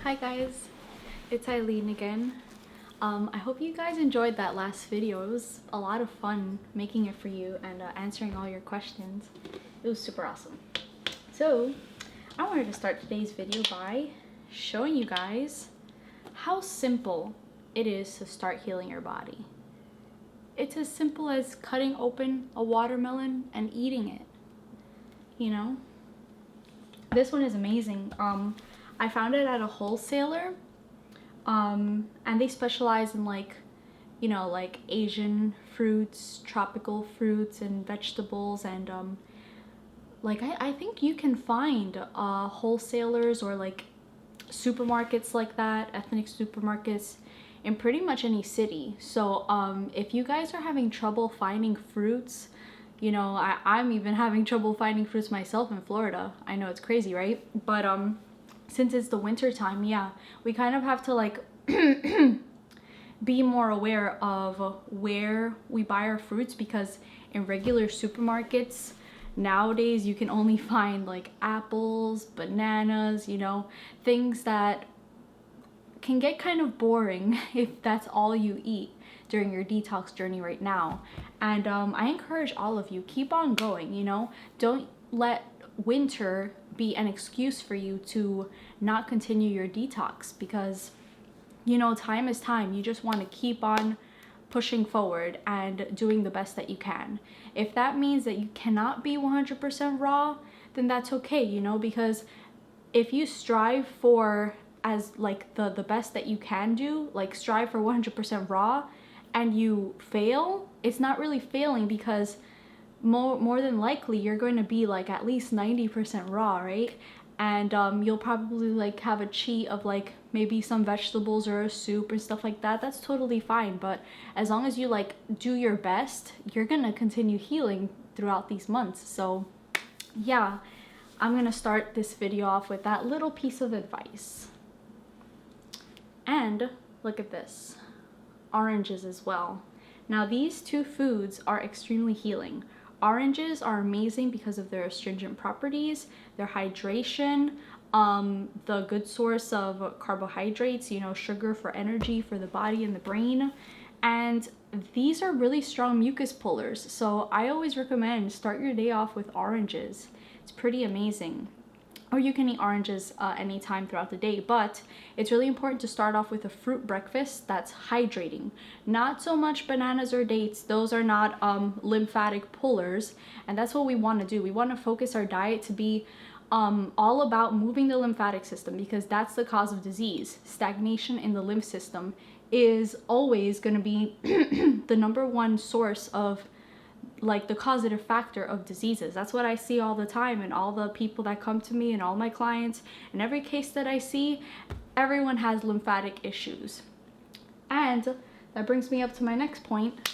Hi guys, it's Eileen again. I hope you guys enjoyed that last video. It was a lot of fun making it for you and answering all your questions. It was super awesome. So I wanted to start today's video by showing you guys how simple it is to start healing your body. It's as simple as cutting open a watermelon and eating it, you know? This one is amazing. I found it at a wholesaler, and they specialize in like Asian fruits, tropical fruits and vegetables, and I think you can find wholesalers or like supermarkets like that, ethnic supermarkets, in pretty much any city. So if you guys are having trouble finding fruits, I'm even having trouble finding fruits myself in Florida. I know it's crazy, right? But since it's the winter time, yeah, we kind of have to like be more aware of where we buy our fruits, because in regular supermarkets nowadays you can only find like apples, bananas, things that can get kind of boring if that's all you eat during your detox journey right now. And I encourage all of you, keep on going. Don't let winter be an excuse for you to not continue your detox, because time is time. You just want to keep on pushing forward and doing the best that you can. If that means that you cannot be 100% raw, then that's okay, because if you strive for as like the best that you can do, like strive for 100% raw, and you fail, it's not really failing, because more than likely you're going to be like at least 90% raw, right? And you'll probably like have a cheat of like maybe some vegetables or a soup and stuff like that. That's totally fine. But as long as you like do your best, you're gonna continue healing throughout these months. So yeah, I'm gonna start this video off with that little piece of advice. And look at this, oranges as well. Now these two foods are extremely healing. Oranges are amazing because of their astringent properties, their hydration, the good source of carbohydrates, sugar for energy for the body and the brain. And these are really strong mucus pullers. So I always recommend start your day off with oranges. It's pretty amazing. Or you can eat oranges anytime throughout the day, but it's really important to start off with a fruit breakfast that's hydrating. Not so much bananas or dates. Those are not lymphatic pullers, and that's what we want to do. We want to focus our diet to be all about moving the lymphatic system, because that's the cause of disease. Stagnation in the lymph system is always going to be the number one source of like the causative factor of diseases. That's what I see all the time, and all the people that come to me and all my clients, and every case that I see, everyone has lymphatic issues. And that brings me up to my next point.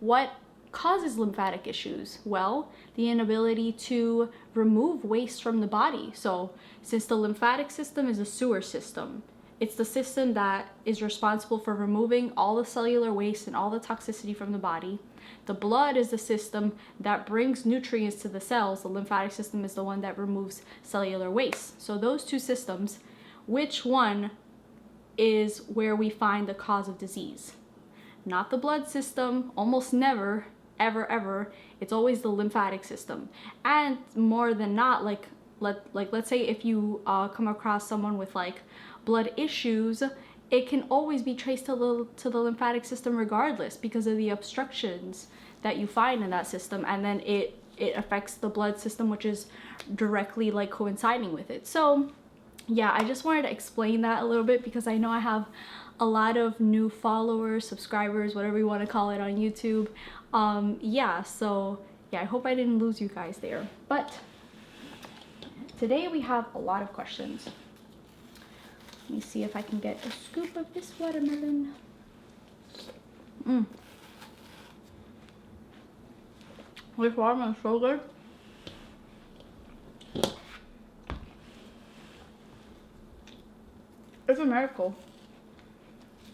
What causes lymphatic issues? Well, the inability to remove waste from the body. So since the lymphatic system is a sewer system, it's the system that is responsible for removing all the cellular waste and all the toxicity from the body. The blood is the system that brings nutrients to the cells. The lymphatic system is the one that removes cellular waste. So those two systems, which one is where we find the cause of disease? Not the blood system, almost never, ever. It's always the lymphatic system. And more than not, let's say if you come across someone with like blood issues, it can always be traced to the lymphatic system regardless, because of the obstructions that you find in that system, and then it affects the blood system, which is directly like coinciding with it. So yeah, I just wanted to explain that a little bit, because I know I have a lot of new followers, subscribers, whatever you want to call it, on YouTube. So I hope I didn't lose you guys there. But today we have a lot of questions. Let me see if I can get a scoop of this watermelon. This watermelon is so good. It's a miracle.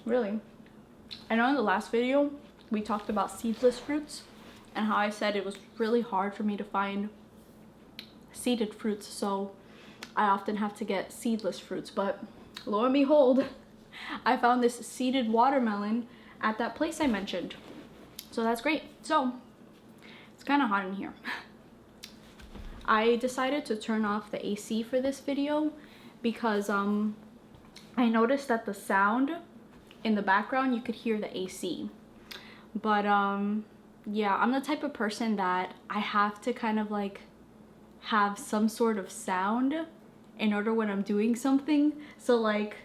Really. I know in the last video we talked about seedless fruits and how I said it was really hard for me to find seeded fruits, so I often have to get seedless fruits, but lo and behold, I found this seeded watermelon at that place I mentioned. So that's great. So it's kind of hot in here. I decided to turn off the AC for this video because I noticed that the sound in the background, you could hear the AC. But yeah, I'm the type of person that I have to kind of like have some sort of sound in order when I'm doing something. So like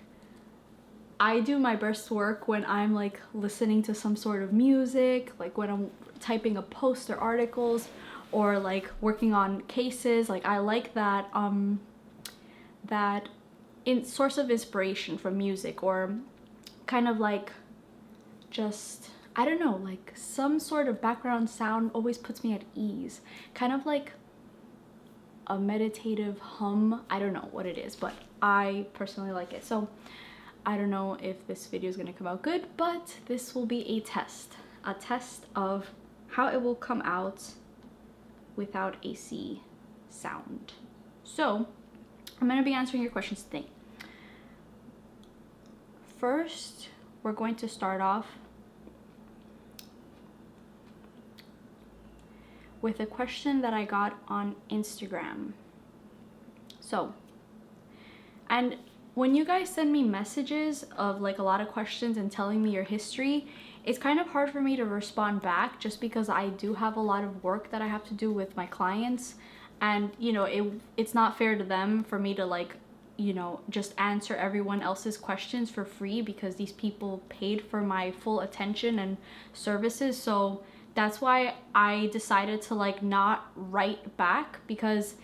I do my best work when I'm like listening to some sort of music, like when I'm typing a post or articles, or like working on cases. Like I like that that source of inspiration from music, or kind of like just, I don't know, like some sort of background sound always puts me at ease. Kind of like a meditative hum. I don't know what it is, but I personally like it. So I don't know if this video is going to come out good, but this will be a test of how it will come out without AC sound. So I'm going to be answering your questions today. First, we're going to start off with a question that I got on Instagram. So, and when you guys send me messages of like a lot of questions and telling me your history, it's kind of hard for me to respond back just because I do have a lot of work that I have to do with my clients, and you know, it's not fair to them for me to like, you know, just answer everyone else's questions for free because these people paid for my full attention and services. So that's why I decided to like not write back, because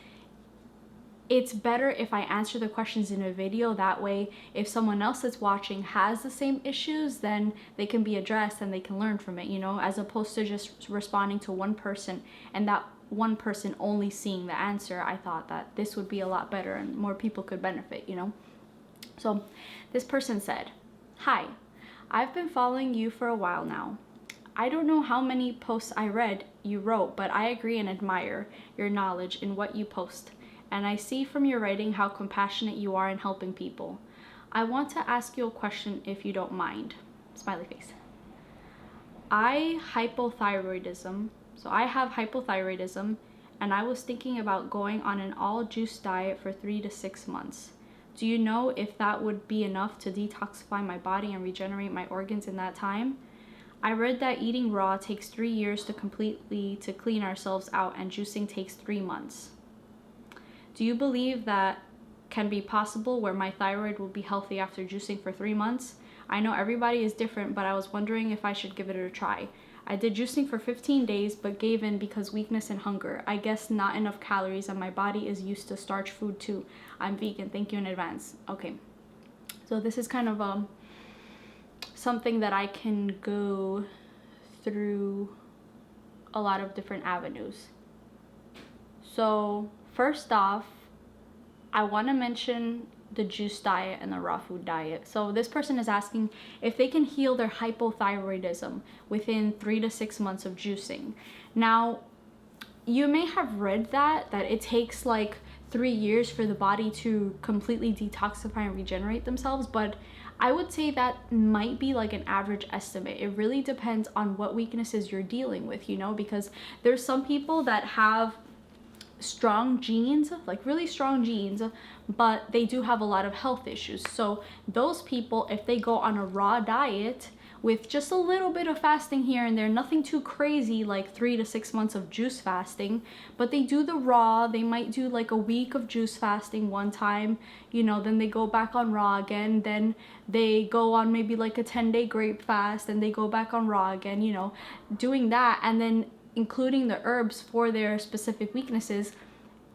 it's better if I answer the questions in a video. That way, if someone else that's watching has the same issues, then they can be addressed and they can learn from it, you know, as opposed to just responding to one person and that one person only seeing the answer. I thought that this would be a lot better and more people could benefit, you know. So this person said, "Hi, I've been following you for a while now. I don't know how many posts I read you wrote, but I agree and admire your knowledge in what you post. And I see from your writing how compassionate you are in helping people. I want to ask you a question if you don't mind." Smiley face. I have hypothyroidism, and I was thinking about going on an all juice diet for 3 to 6 months. Do you know if that would be enough to detoxify my body and regenerate my organs in that time? I read that eating raw takes 3 years to clean ourselves out, and juicing takes 3 months. Do you believe that can be possible where my thyroid will be healthy after juicing for 3 months? I know everybody is different, but I was wondering if I should give it a try. I did juicing for 15 days, but gave in because weakness and hunger. I guess not enough calories, and my body is used to starch food too. I'm vegan. Thank you in advance. Okay. So this is kind of something that I can go through a lot of different avenues. So first off, I want to mention the juice diet and the raw food diet. So this person is asking if they can heal their hypothyroidism within 3 to 6 months of juicing. Now, you may have read that it takes like 3 years for the body to completely detoxify and regenerate themselves, but I would say that might be like an average estimate. It really depends on what weaknesses you're dealing with, you know, because there's some people that have strong genes, like really strong genes, but they do have a lot of health issues. So those people, if they go on a raw diet with just a little bit of fasting here and there, nothing too crazy like 3 to 6 months of juice fasting, but they do the raw, they might do like a week of juice fasting one time, you know, then they go back on raw again, then they go on maybe like a 10-day grape fast, and they go back on raw again, you know, doing that, and then including the herbs for their specific weaknesses.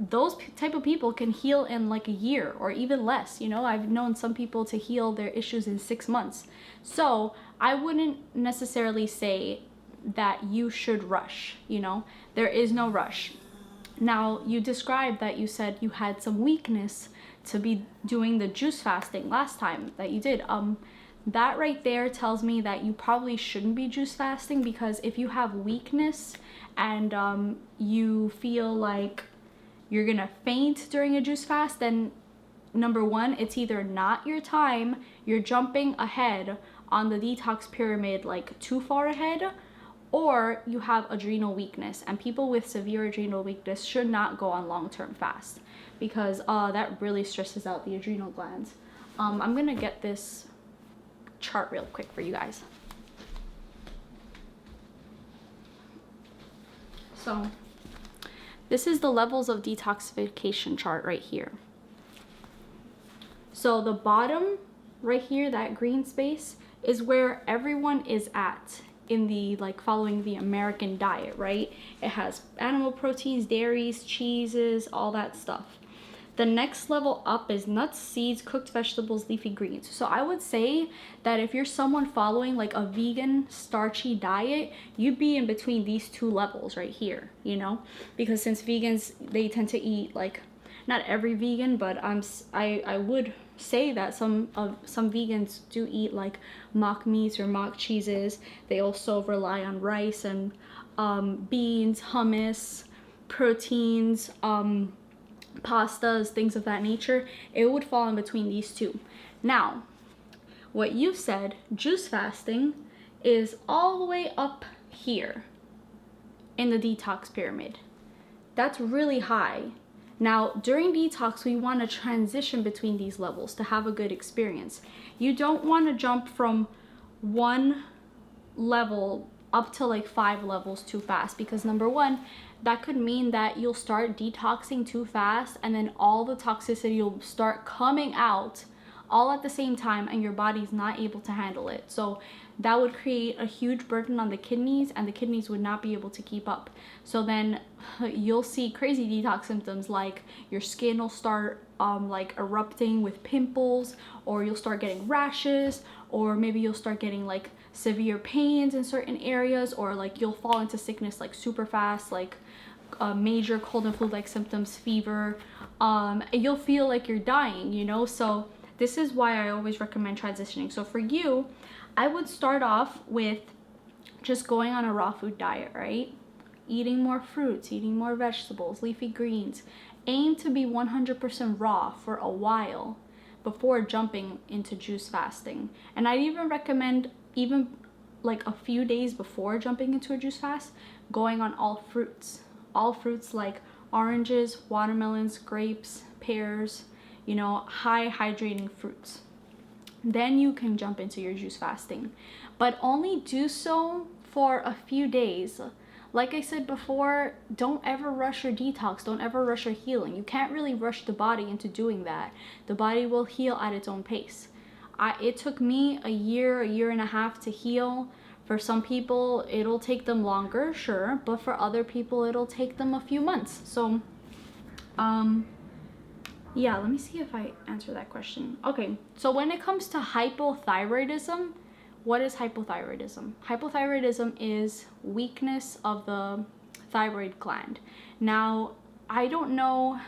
Those type of people can heal in like a year or even less. You know, I've known some people to heal their issues in 6 months. So I wouldn't necessarily say that you should rush, you know, there is no rush. Now, you described that you said you had some weakness to be doing the juice fasting last time that you did. That right there tells me that you probably shouldn't be juice fasting, because if you have weakness and you feel like you're gonna faint during a juice fast, then number one, it's either not your time, you're jumping ahead on the detox pyramid like too far ahead, or you have adrenal weakness. And people with severe adrenal weakness should not go on long-term fast, because that really stresses out the adrenal glands. I'm gonna get this chart real quick for you guys. So this is the levels of detoxification chart right here. So the bottom right here, that green space, is where everyone is at in the, like, following the American diet, right? It has animal proteins, dairies, cheeses, all that stuff. The next level up is nuts, seeds, cooked vegetables, leafy greens. So I would say that if you're someone following like a vegan starchy diet, you'd be in between these two levels right here, you know? Because since vegans, they tend to eat, like, not every vegan, but I would say that some vegans do eat like mock meats or mock cheeses. They also rely on rice and beans, hummus, proteins, pastas, things of that nature. It would fall in between these two. Now, what you said, juice fasting, is all the way up here in the detox pyramid. That's really high. Now, during detox, we want to transition between these levels to have a good experience. You don't want to jump from one level up to like 5 levels too fast, because number one, that could mean that you'll start detoxing too fast, and then all the toxicity will start coming out all at the same time, and your body's not able to handle it. So that would create a huge burden on the kidneys, and the kidneys would not be able to keep up. So then you'll see crazy detox symptoms, like your skin will start like erupting with pimples, or you'll start getting rashes, or maybe you'll start getting like severe pains in certain areas, or like you'll fall into sickness like super fast, like major cold and flu like symptoms, fever. You'll feel like you're dying, you know? So this is why I always recommend transitioning. So for you, I would start off with just going on a raw food diet, right? Eating more fruits, eating more vegetables, leafy greens. Aim to be 100% raw for a while before jumping into juice fasting. And I'd even recommend, even like a few days before jumping into a juice fast, going on all fruits. All fruits like oranges, watermelons, grapes, pears, you know, high hydrating fruits. Then you can jump into your juice fasting, but only do so for a few days. Like I said before, don't ever rush your detox. Don't ever rush your healing. You can't really rush the body into doing that. The body will heal at its own pace. It took me a year and a half to heal. For some people, it'll take them longer, sure, but for other people, it'll take them a few months. So, yeah, let me see if I answer that question. Okay, so when it comes to hypothyroidism, what is hypothyroidism? Hypothyroidism is weakness of the thyroid gland. Now, I don't know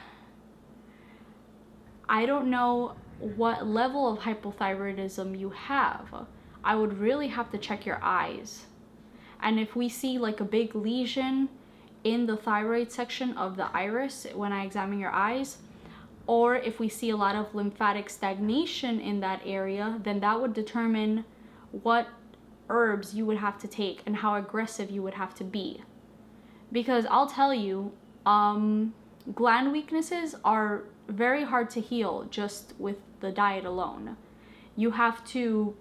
what level of hypothyroidism you have. I would really have to check your eyes. And if we see like a big lesion in the thyroid section of the iris when I examine your eyes, or if we see a lot of lymphatic stagnation in that area, then that would determine what herbs you would have to take and how aggressive you would have to be. Because I'll tell you, gland weaknesses are very hard to heal just with the diet alone. You have to,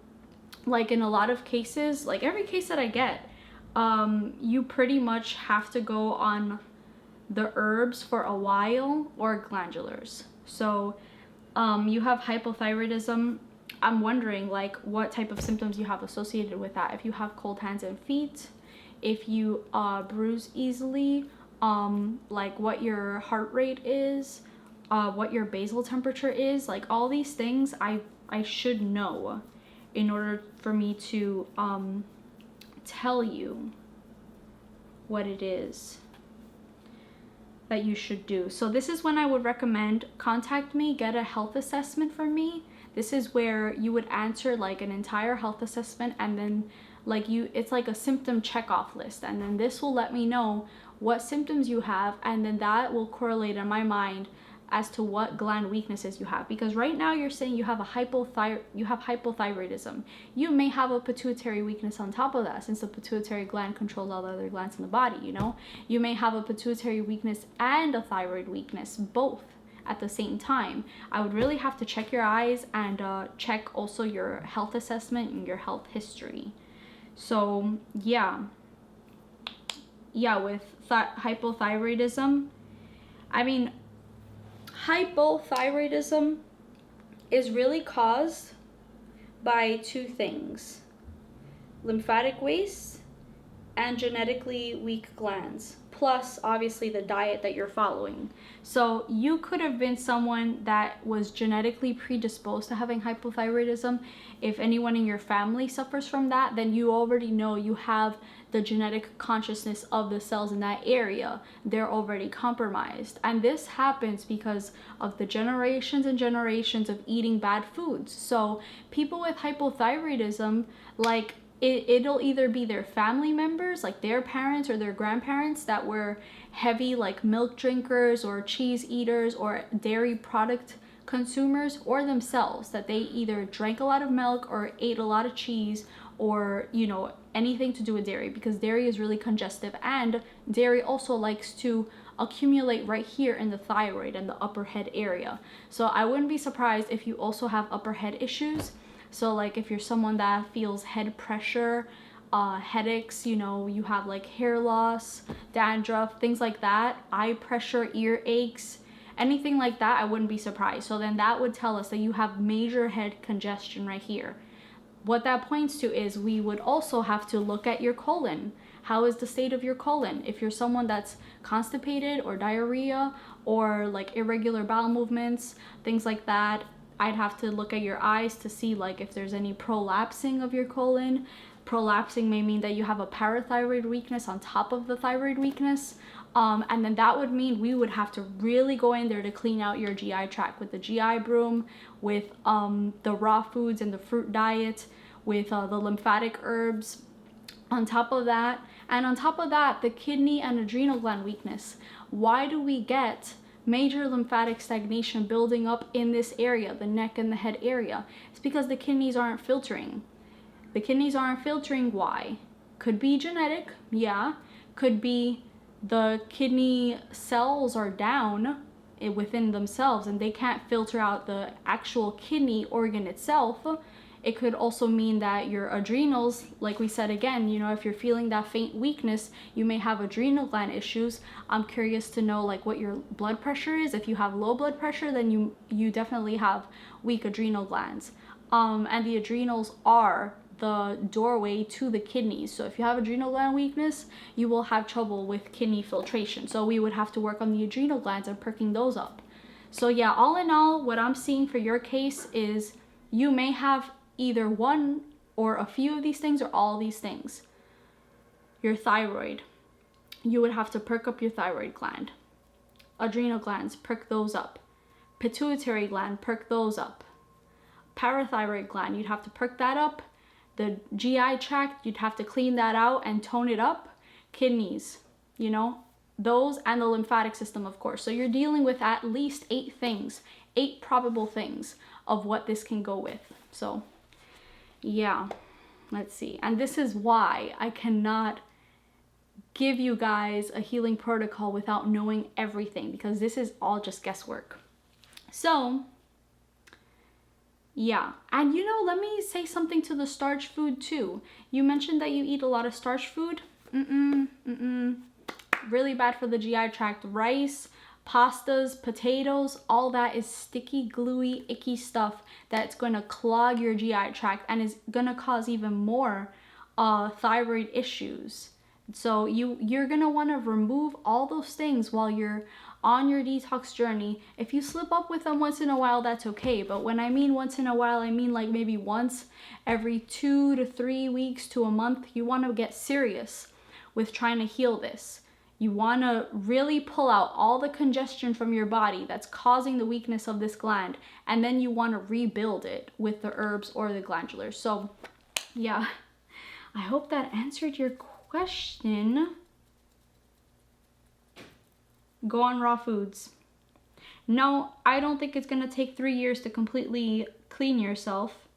like in a lot of cases, like every case that I get, you pretty much have to go on the herbs for a while, or glandulars. So you have hypothyroidism. I'm wondering like what type of symptoms you have associated with that. If you have cold hands and feet, if you bruise easily, like what your heart rate is, what your basal temperature is, like all these things I should know in order for me to tell you what it is that you should do. So this is when I would recommend contact me, get a health assessment from me. This is where you would answer like an entire health assessment, and then like it's like a symptom checkoff list, and then this will let me know what symptoms you have, and then that will correlate in my mind as to what gland weaknesses you have, because right now you're saying you have hypothyroidism. You may have a pituitary weakness on top of that, since the pituitary gland controls all the other glands in the body, you know. You may have a pituitary weakness and a thyroid weakness, both at the same time. I would really have to check your eyes and check also your health assessment and your health history. So yeah, with hypothyroidism, I mean, hypothyroidism is really caused by two things: lymphatic waste and genetically weak glands, plus obviously the diet that you're following. So you could have been someone that was genetically predisposed to having hypothyroidism. If anyone in your family suffers from that, then you already know you have the genetic consciousness of the cells in that area. They're already compromised. And this happens because of the generations and generations of eating bad foods. So people with hypothyroidism, like, it'll either be their family members, like their parents or their grandparents, that were heavy like milk drinkers or cheese eaters or dairy product consumers, or themselves, that they either drank a lot of milk or ate a lot of cheese, or, you know, anything to do with dairy, because dairy is really congestive, and dairy also likes to accumulate right here in the thyroid and the upper head area. So I wouldn't be surprised if you also have upper head issues. So like if you're someone that feels head pressure, headaches, you know, you have like hair loss, dandruff, things like that, eye pressure, ear aches, anything like that, I wouldn't be surprised. So then that would tell us that you have major head congestion right here. What that points to is we would also have to look at your colon. How is the state of your colon? If you're someone that's constipated or diarrhea or like irregular bowel movements, things like that, I'd have to look at your eyes to see like if there's any prolapsing of your colon. Prolapsing may mean that you have a parathyroid weakness on top of the thyroid weakness. And then that would mean we would have to really go in there to clean out your GI tract with the GI broom, with the raw foods and the fruit diet, with the lymphatic herbs on top of that. And on top of that, the kidney and adrenal gland weakness. Why do we get major lymphatic stagnation building up in this area, the neck and the head area? It's because the kidneys aren't filtering. The kidneys aren't filtering. Why? Could be genetic, yeah. Could be the kidney cells are down within themselves and they can't filter out the actual kidney organ itself. It could also mean that your adrenals, like we said again, you know, if you're feeling that faint weakness, you may have adrenal gland issues. I'm curious to know like what your blood pressure is. If you have low blood pressure, then you definitely have weak adrenal glands. And the adrenals are the doorway to the kidneys. So if you have adrenal gland weakness, you will have trouble with kidney filtration. So we would have to work on the adrenal glands and perking those up. So yeah, all in all, what I'm seeing for your case is you may have either one or a few of these things or all these things. Your thyroid, you would have to perk up your thyroid gland. Adrenal glands, perk those up. Pituitary gland, perk those up. Parathyroid gland, you'd have to perk that up. The GI tract, you'd have to clean that out and tone it up. Kidneys, you know, those, and the lymphatic system, of course. So you're dealing with at least 8 things, 8 probable things of what this can go with. So yeah, let's see. And this is why I cannot give you guys a healing protocol without knowing everything, because this is all just guesswork. So yeah, and you know, let me say something to the starch food too. You mentioned that you eat a lot of starch food. Really bad for the GI tract. Rice, pastas, potatoes, all that is sticky, gluey, icky stuff that's going to clog your GI tract and is going to cause even more thyroid issues. So you're going to want to remove all those things while you're on your detox journey. If you slip up with them once in a while, that's okay. But when I mean once in a while, I mean like maybe once every 2 to 3 weeks to a month. You want to get serious with trying to heal this. You want to really pull out all the congestion from your body that's causing the weakness of this gland, and then you want to rebuild it with the herbs or the glandulars. So yeah, I hope that answered your question. Go on raw foods. No, I don't think it's gonna take 3 years to completely clean yourself.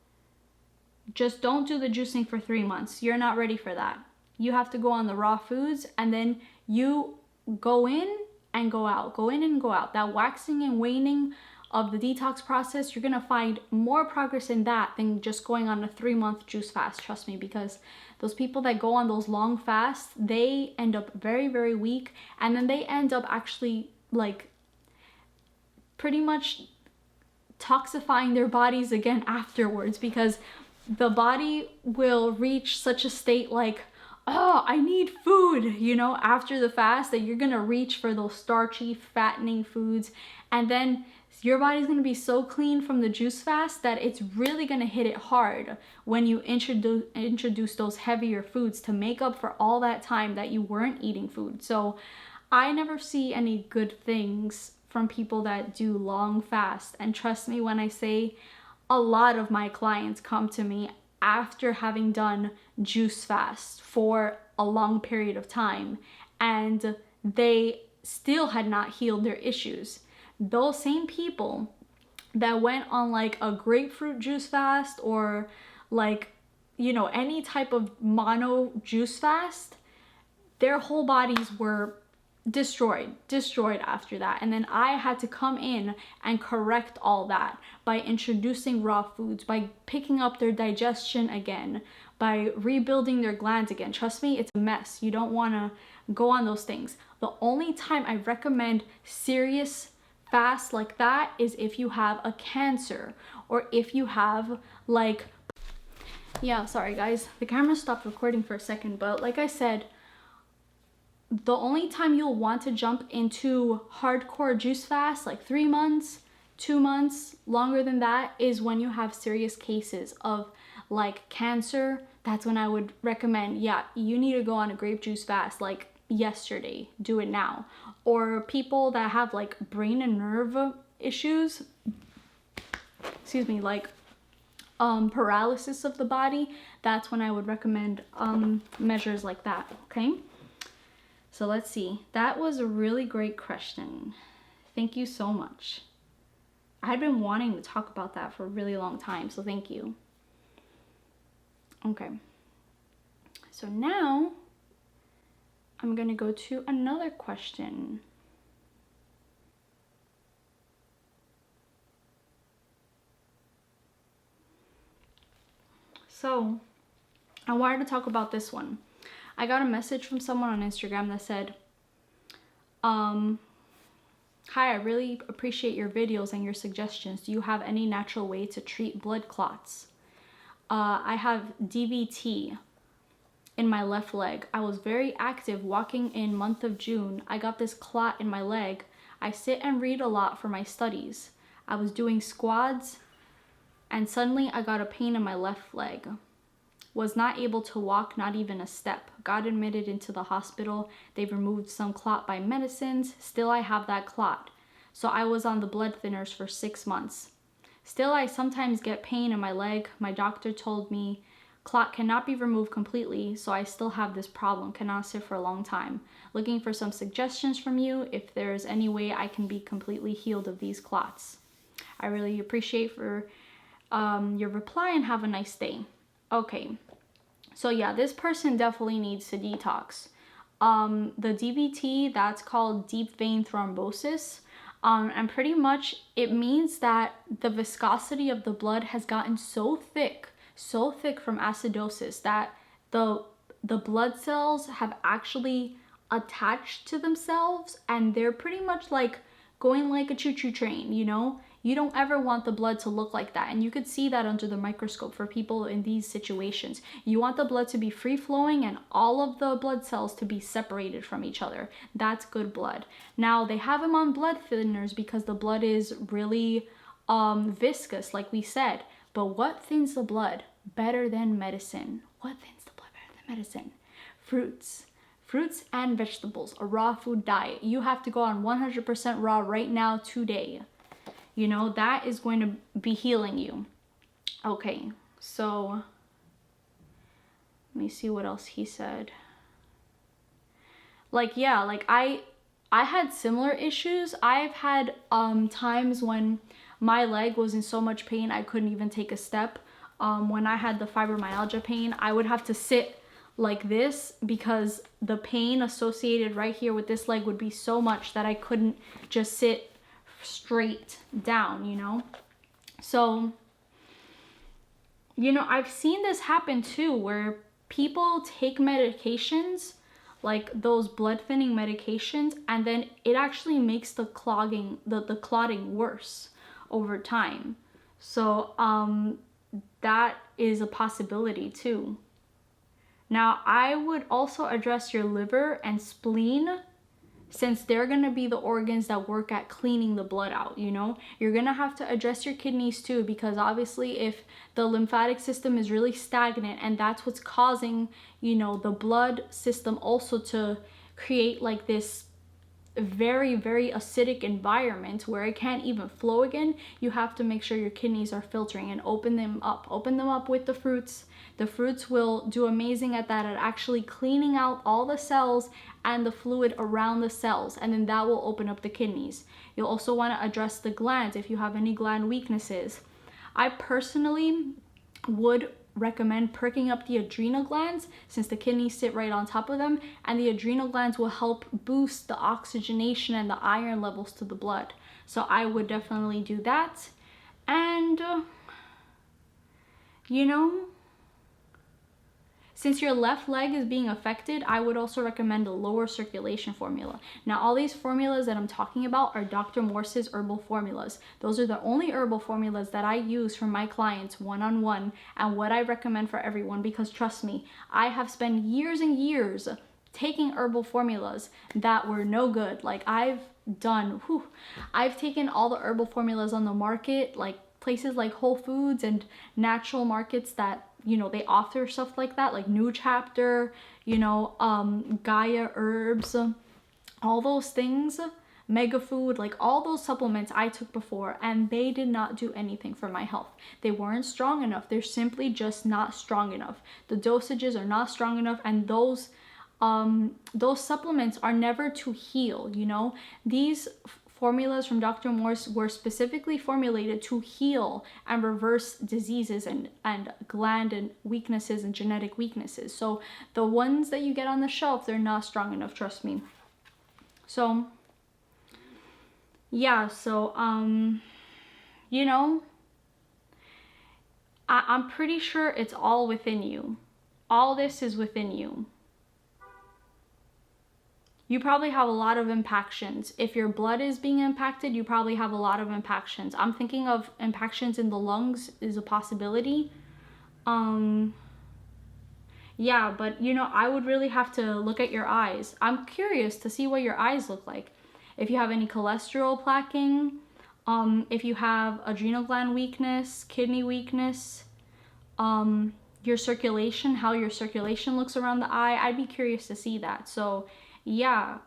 Just don't do the juicing for 3 months. You're not ready for that. You have to go on the raw foods, and then you go in and go out, go in and go out. That waxing and waning of the detox process, you're gonna find more progress in that than just going on a 3-month juice fast. Trust me, because those people that go on those long fasts, they end up very, very weak, and then they end up actually like pretty much toxifying their bodies again afterwards, because the body will reach such a state like, oh, I need food, you know, after the fast, that you're gonna reach for those starchy, fattening foods, and then your body's gonna be so clean from the juice fast that it's really gonna hit it hard when you introduce those heavier foods to make up for all that time that you weren't eating food. So I never see any good things from people that do long fasts, and trust me when I say a lot of my clients come to me after having done juice fast for a long period of time, and they still had not healed their issues. Those same people that went on like a grapefruit juice fast, or like, you know, any type of mono juice fast, their whole bodies were destroyed after that. And then I had to come in and correct all that by introducing raw foods, by picking up their digestion again, by rebuilding their glands again. Trust me, it's a mess. You don't want to go on those things. The only time I recommend serious fast like that is if you have a cancer, or if you have like, yeah, sorry guys, the camera stopped recording for a second, but like I said, the only time you'll want to jump into hardcore juice fast, like 3 months, 2 months, longer than that, is when you have serious cases of like cancer. That's when I would recommend, yeah, you need to go on a grape juice fast like yesterday. Do it now. Or people that have like brain and nerve issues, excuse me, like paralysis of the body, that's when I would recommend measures like that, okay? So let's see. That was a really great question. Thank you so much. I had been wanting to talk about that for a really long time, so thank you. Okay. So now I'm gonna go to another question. So I wanted to talk about this one. I got a message from someone on Instagram that said, hi, I really appreciate your videos and your suggestions. Do you have any natural way to treat blood clots? I have DVT in my left leg. I was very active walking in month of June. I got this clot in my leg. I sit and read a lot for my studies. I was doing squats and suddenly I got a pain in my left leg. Was not able to walk, not even a step. Got admitted into the hospital. They removed some clot by medicines. Still I have that clot. So I was on the blood thinners for 6 months. Still I sometimes get pain in my leg. My doctor told me clot cannot be removed completely, so I still have this problem, cannot sit for a long time. Looking for some suggestions from you if there is any way I can be completely healed of these clots. I really appreciate for your reply, and have a nice day. Okay, so yeah, this person definitely needs to detox. The DVT, that's called deep vein thrombosis. And pretty much it means that the viscosity of the blood has gotten so thick from acidosis that the blood cells have actually attached to themselves, and they're pretty much like going like a choo-choo train, you know? You don't ever want the blood to look like that, and you could see that under the microscope for people in these situations. You want the blood to be free-flowing and all of the blood cells to be separated from each other. That's good blood. Now, they have them on blood thinners because the blood is really viscous, like we said. But what thins the blood better than medicine? What thins the blood better than medicine? Fruits. Fruits and vegetables, a raw food diet. You have to go on 100% raw right now, today. You know, that is going to be healing you. Okay, so let me see what else he said. Like, yeah, like I I had similar issues. I've had times when my leg was in so much pain I couldn't even take a step. When I had the fibromyalgia pain, I would have to sit like this because the pain associated right here with this leg would be so much that I couldn't just sit straight down, you know? So, you know, I've seen this happen too, where people take medications, like those blood thinning medications, and then it actually makes the clogging, the clotting worse over time. So, that is a possibility too. Now, I would also address your liver and spleen, since they're going to be the organs that work at cleaning the blood out, you know? You're going to have to address your kidneys too, because obviously if the lymphatic system is really stagnant and that's what's causing, you know, the blood system also to create like this very, very acidic environment where it can't even flow again, you have to make sure your kidneys are filtering and open them up with the fruits. The fruits will do amazing at that, at actually cleaning out all the cells and the fluid around the cells, and then that will open up the kidneys. You'll also want to address the glands if you have any gland weaknesses. I personally would recommend perking up the adrenal glands, since the kidneys sit right on top of them, and the adrenal glands will help boost the oxygenation and the iron levels to the blood. So I would definitely do that. And you know, since your left leg is being affected, I would also recommend a lower circulation formula. Now, all these formulas that I'm talking about are Dr. Morse's herbal formulas. Those are the only herbal formulas that I use for my clients one-on-one, and what I recommend for everyone, because trust me, I have spent years and years taking herbal formulas that were no good. Like I've taken all the herbal formulas on the market, like places like Whole Foods and natural markets that, you know, they offer stuff like that, like New Chapter, you know, Gaia Herbs, all those things, Mega Food, like all those supplements I took before, and they did not do anything for my health. They weren't strong enough. They're simply just not strong enough. The dosages are not strong enough, and those supplements are never to heal, you know. These formulas from Dr. Morse were specifically formulated to heal and reverse diseases and gland and weaknesses and genetic weaknesses. So the ones that you get on the shelf, they're not strong enough, trust me. So yeah, so you know, I'm pretty sure it's all within you. All this is within you. You probably have a lot of impactions. If your blood is being impacted, you probably have a lot of impactions. I'm thinking of impactions in the lungs is a possibility. Yeah, but you know, I would really have to look at your eyes. I'm curious to see what your eyes look like. If you have any cholesterol plaquing, if you have adrenal gland weakness, kidney weakness, your circulation, how your circulation looks around the eye, I'd be curious to see that. So yeah,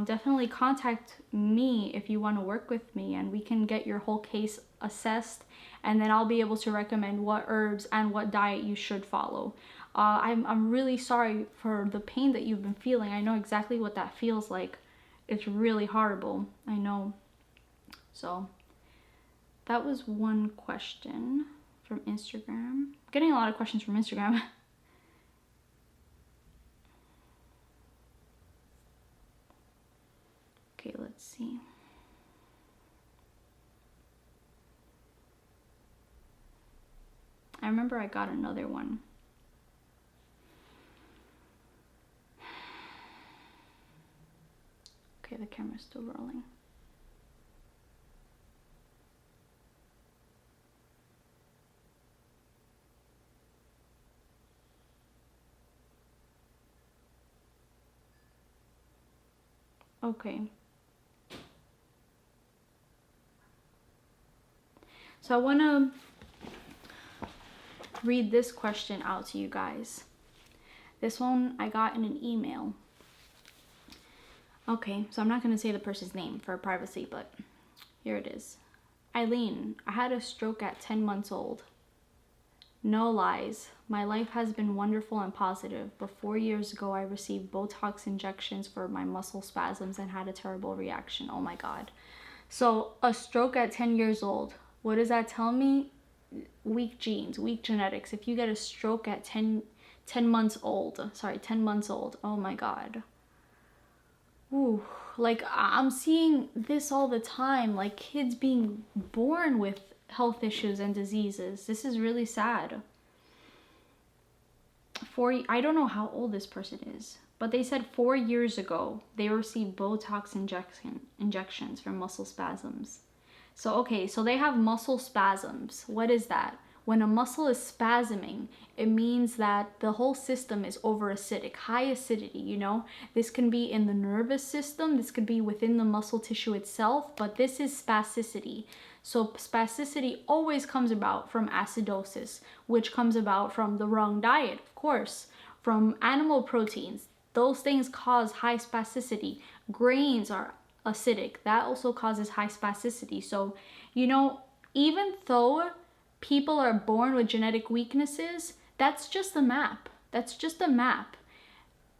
definitely contact me if you want to work with me, and we can get your whole case assessed, and then I'll be able to recommend what herbs and what diet you should follow. I'm really sorry for the pain that you've been feeling. I know exactly what that feels like. It's really horrible, I know. So that was one question from Instagram. I'm getting a lot of questions from Instagram. Okay, let's see. I remember I got another one. Okay, the camera's still rolling. Okay. So I want to read this question out to you guys. This one I got in an email. Okay, so I'm not going to say the person's name for privacy, but here it is. Ailin, I had a stroke at 10 months old. No lies. My life has been wonderful and positive, but 4 years ago I received Botox injections for my muscle spasms and had a terrible reaction. Oh my God. So a stroke at 10 years old. What does that tell me? Weak genes, weak genetics. If you get a stroke at 10 months old, sorry, 10 months old. Oh my God. Ooh, like I'm seeing this all the time, like kids being born with health issues and diseases. This is really sad. I don't know how old this person is, but they said 4 years ago they received Botox injections for muscle spasms. So, okay, so they have muscle spasms. What is that? When a muscle is spasming, it means that the whole system is over acidic, high acidity, you know? This can be in the nervous system, this could be within the muscle tissue itself, but this is spasticity. So spasticity always comes about from acidosis, which comes about from the wrong diet, of course, from animal proteins. Those things cause high spasticity. Grains are acidic. That also causes high spasticity. So, you know, even though people are born with genetic weaknesses, that's just a map. That's just a map.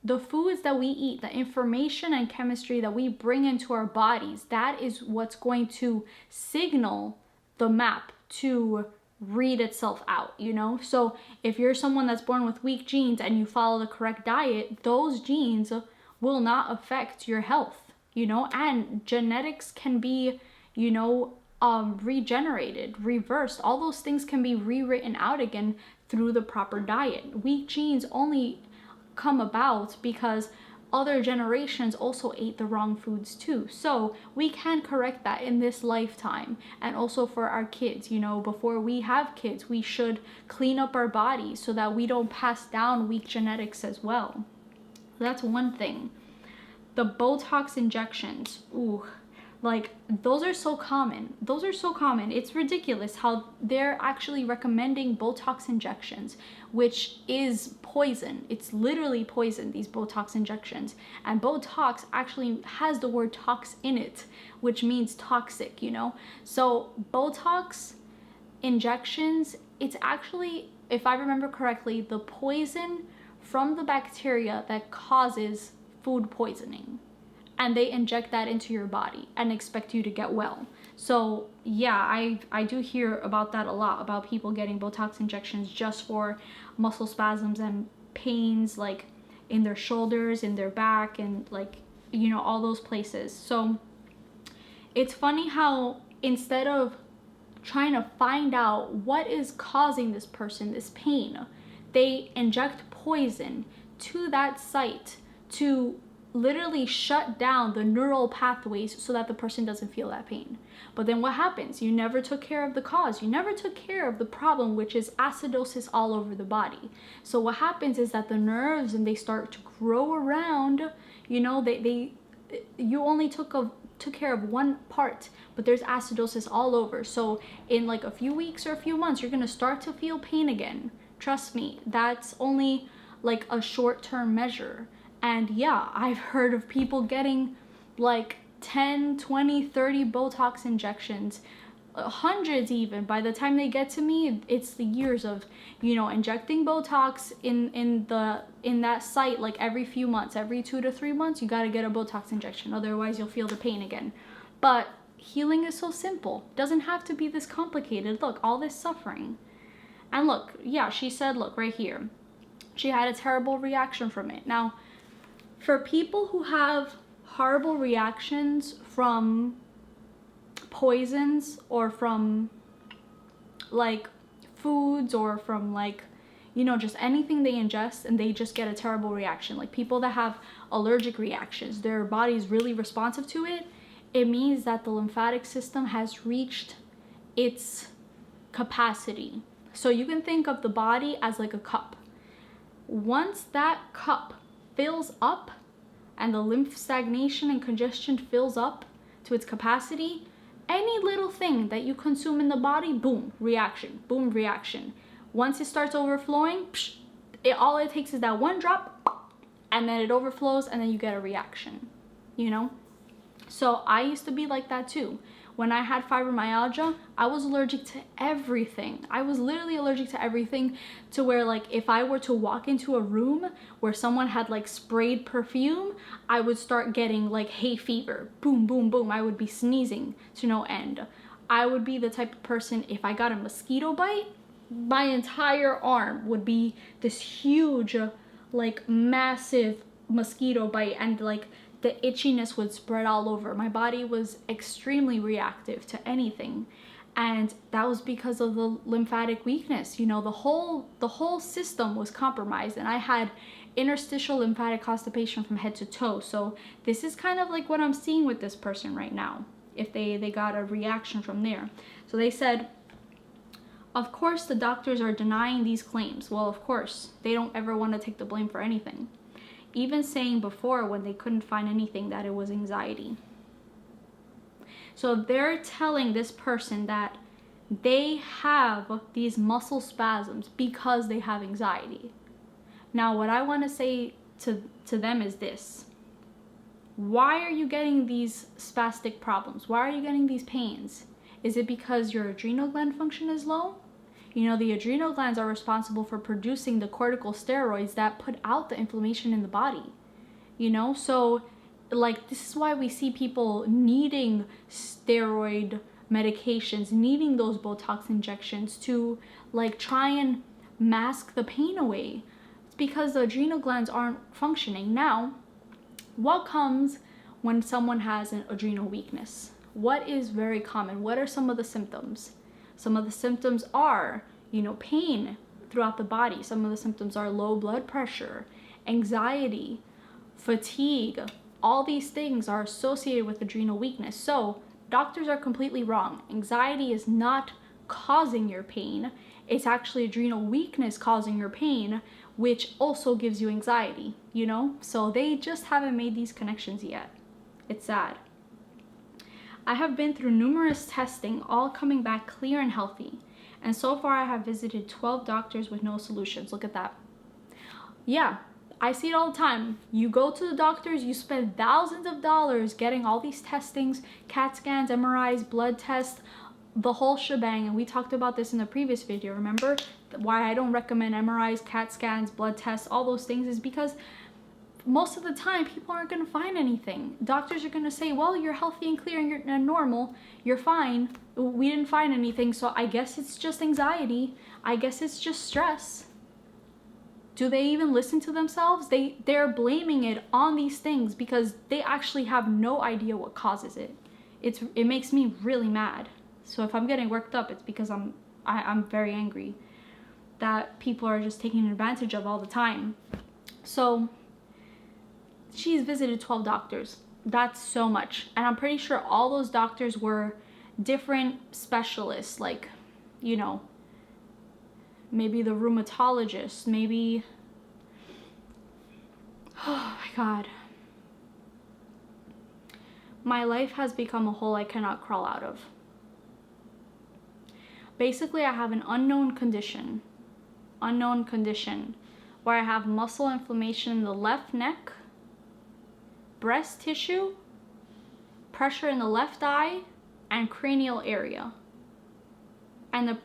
The foods that we eat, the information and chemistry that we bring into our bodies, that is what's going to signal the map to read itself out, you know? So if you're someone that's born with weak genes and you follow the correct diet, those genes will not affect your health, you know? And genetics can be, you know, regenerated, reversed. All those things can be rewritten out again through the proper diet. Weak genes only come about because other generations also ate the wrong foods too. So we can correct that in this lifetime, and also for our kids. You know, before we have kids, we should clean up our bodies so that we don't pass down weak genetics as well. That's one thing. The Botox injections, ooh, like those are so common. Those are so common. It's ridiculous how they're actually recommending Botox injections, which is poison. It's literally poison, these Botox injections. And Botox actually has the word tox in it, which means toxic, you know? So Botox injections, it's actually, if I remember correctly, the poison from the bacteria that causes food poisoning. And they inject that into your body and expect you to get well. So yeah, I do hear about that a lot, about people getting Botox injections just for muscle spasms and pains, like in their shoulders, in their back, and like, you know, all those places. So it's funny how instead of trying to find out what is causing this person this pain, they inject poison to that site to literally shut down the neural pathways so that the person doesn't feel that pain. But then what happens? You never took care of the cause. You never took care of the problem, which is acidosis all over the body. So what happens is that the nerves, and they start to grow around, you know, you only took care of one part, but there's acidosis all over. So in like a few weeks or a few months, you're gonna start to feel pain again. Trust me, that's only like a short-term measure. And yeah, I've heard of people getting like 10, 20, 30 Botox injections, hundreds even. By the time they get to me, it's the years of, you know, injecting Botox in that site like every few months, every 2 to 3 months, you got to get a Botox injection. Otherwise, you'll feel the pain again. But healing is so simple. It doesn't have to be this complicated. Look, all this suffering. And look, yeah, she said, look right here, she had a terrible reaction from it. Now, for people who have horrible reactions from poisons or from like foods or from like, you know, just anything they ingest and they just get a terrible reaction, like people that have allergic reactions, their body's really responsive to it, it means that the lymphatic system has reached its capacity. So you can think of the body as like a cup. Once that cup fills up and the lymph stagnation and congestion fills up to its capacity, any little thing that you consume in the body, boom, reaction, boom, reaction. Once it starts overflowing, all it takes is that one drop, and then it overflows, and then you get a reaction, you know? So I used to be like that too. When I had fibromyalgia, I was allergic to everything. I was literally allergic to everything, to where like if I were to walk into a room where someone had like sprayed perfume, I would start getting like hay fever. Boom, boom, boom. I would be sneezing to no end. I would be the type of person, if I got a mosquito bite, my entire arm would be this huge, like massive mosquito bite, and like the itchiness would spread all over. My body was extremely reactive to anything, and that was because of the lymphatic weakness. You know, the whole system was compromised, and I had interstitial lymphatic constipation from head to toe. So this is kind of like what I'm seeing with this person right now, if they got a reaction from there. So they said, of course the doctors are denying these claims. Well, of course, they don't ever want to take the blame for anything. Even saying before, when they couldn't find anything, that it was anxiety. So they're telling this person that they have these muscle spasms because they have anxiety. Now, what I want to say to them is this. Why are you getting these spastic problems? Why are you getting these pains? Is it because your adrenal gland function is low? You know, the adrenal glands are responsible for producing the corticosteroids that put out the inflammation in the body. You know, so like this is why we see people needing steroid medications, needing those Botox injections to like try and mask the pain away. It's because the adrenal glands aren't functioning. Now, what comes when someone has an adrenal weakness? What is very common? What are some of the symptoms? Some of the symptoms are, you know, pain throughout the body. Some of the symptoms are low blood pressure, anxiety, fatigue. All these things are associated with adrenal weakness. So doctors are completely wrong. Anxiety is not causing your pain. It's actually adrenal weakness causing your pain, which also gives you anxiety, you know? So they just haven't made these connections yet. It's sad. I have been through numerous testing, all coming back clear and healthy. And so far I have visited 12 doctors with no solutions. Look at that. Yeah, I see it all the time. You go to the doctors, you spend thousands of dollars getting all these testings, CAT scans, MRIs, blood tests, the whole shebang. And we talked about this in the previous video. Remember why I don't recommend MRIs, CAT scans, blood tests, all those things is because most of the time people aren't going to find anything. Doctors are going to say, well, you're healthy and clear and you're normal, you're fine, we didn't find anything, so I guess it's just anxiety, I guess it's just stress. Do they even listen to themselves? They're blaming it on these things because they actually have no idea what causes it. It makes me really mad. So if I'm getting worked up, it's because I'm very angry that people are just taking advantage of all the time. So she's visited 12 doctors. That's so much. And I'm pretty sure all those doctors were different specialists, like, you know, maybe the rheumatologist, maybe, oh my God. My life has become a hole I cannot crawl out of. Basically, I have an unknown condition where I have muscle inflammation in the left neck, breast tissue, pressure in the left eye, and cranial area. And the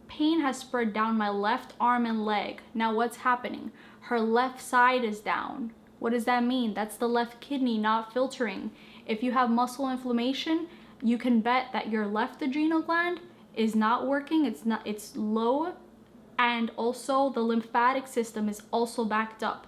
pain has spread down my left arm and leg. Now what's happening? Her left side is down. What does that mean? That's the left kidney not filtering. If you have muscle inflammation, you can bet that your left adrenal gland is not working. It's low, and also the lymphatic system is also backed up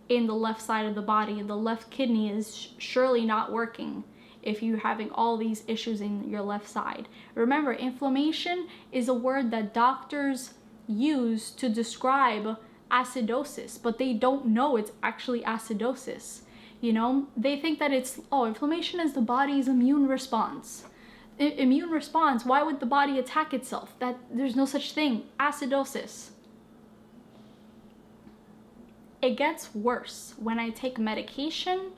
in the left side of the body, and the left kidney is surely not working if you're having all these issues in your left side. Remember, inflammation is a word that doctors use to describe acidosis, but they don't know it's actually acidosis. You know, they think that it's, oh, inflammation is the body's immune response. Immune response, why would the body attack itself? That there's no such thing. Acidosis. It gets worse when I take medication,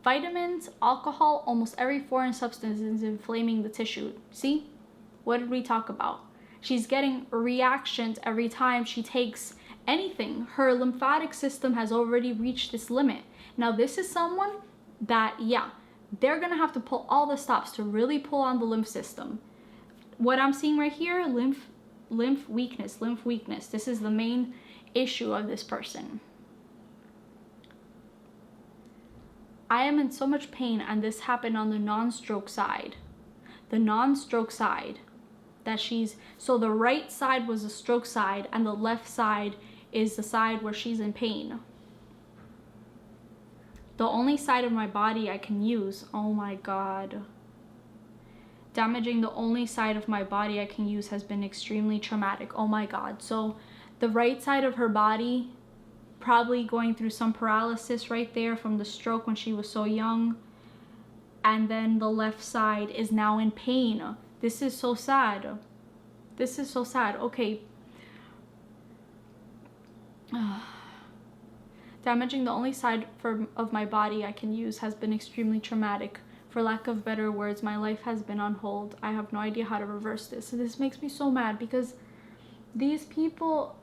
vitamins, alcohol, almost every foreign substance is inflaming the tissue. See? What did we talk about? She's getting reactions every time she takes anything. Her lymphatic system has already reached this limit. Now, this is someone that, yeah, they're gonna have to pull all the stops to really pull on the lymph system. What I'm seeing right here, lymph weakness. This is the main issue of this person. I am in so much pain, and this happened on the non-stroke side. The non-stroke side that so the right side was the stroke side, and the left side is the side where she's in pain. The only side of my body I can use, oh my God. Damaging the only side of my body I can use has been extremely traumatic. Oh my God. So the right side of her body, probably going through some paralysis right there from the stroke when she was so young. And then the left side is now in pain. This is so sad. This is so sad. Okay. Damaging the only side of my body I can use has been extremely traumatic. For lack of better words, my life has been on hold. I have no idea how to reverse this. So this makes me so mad because these people,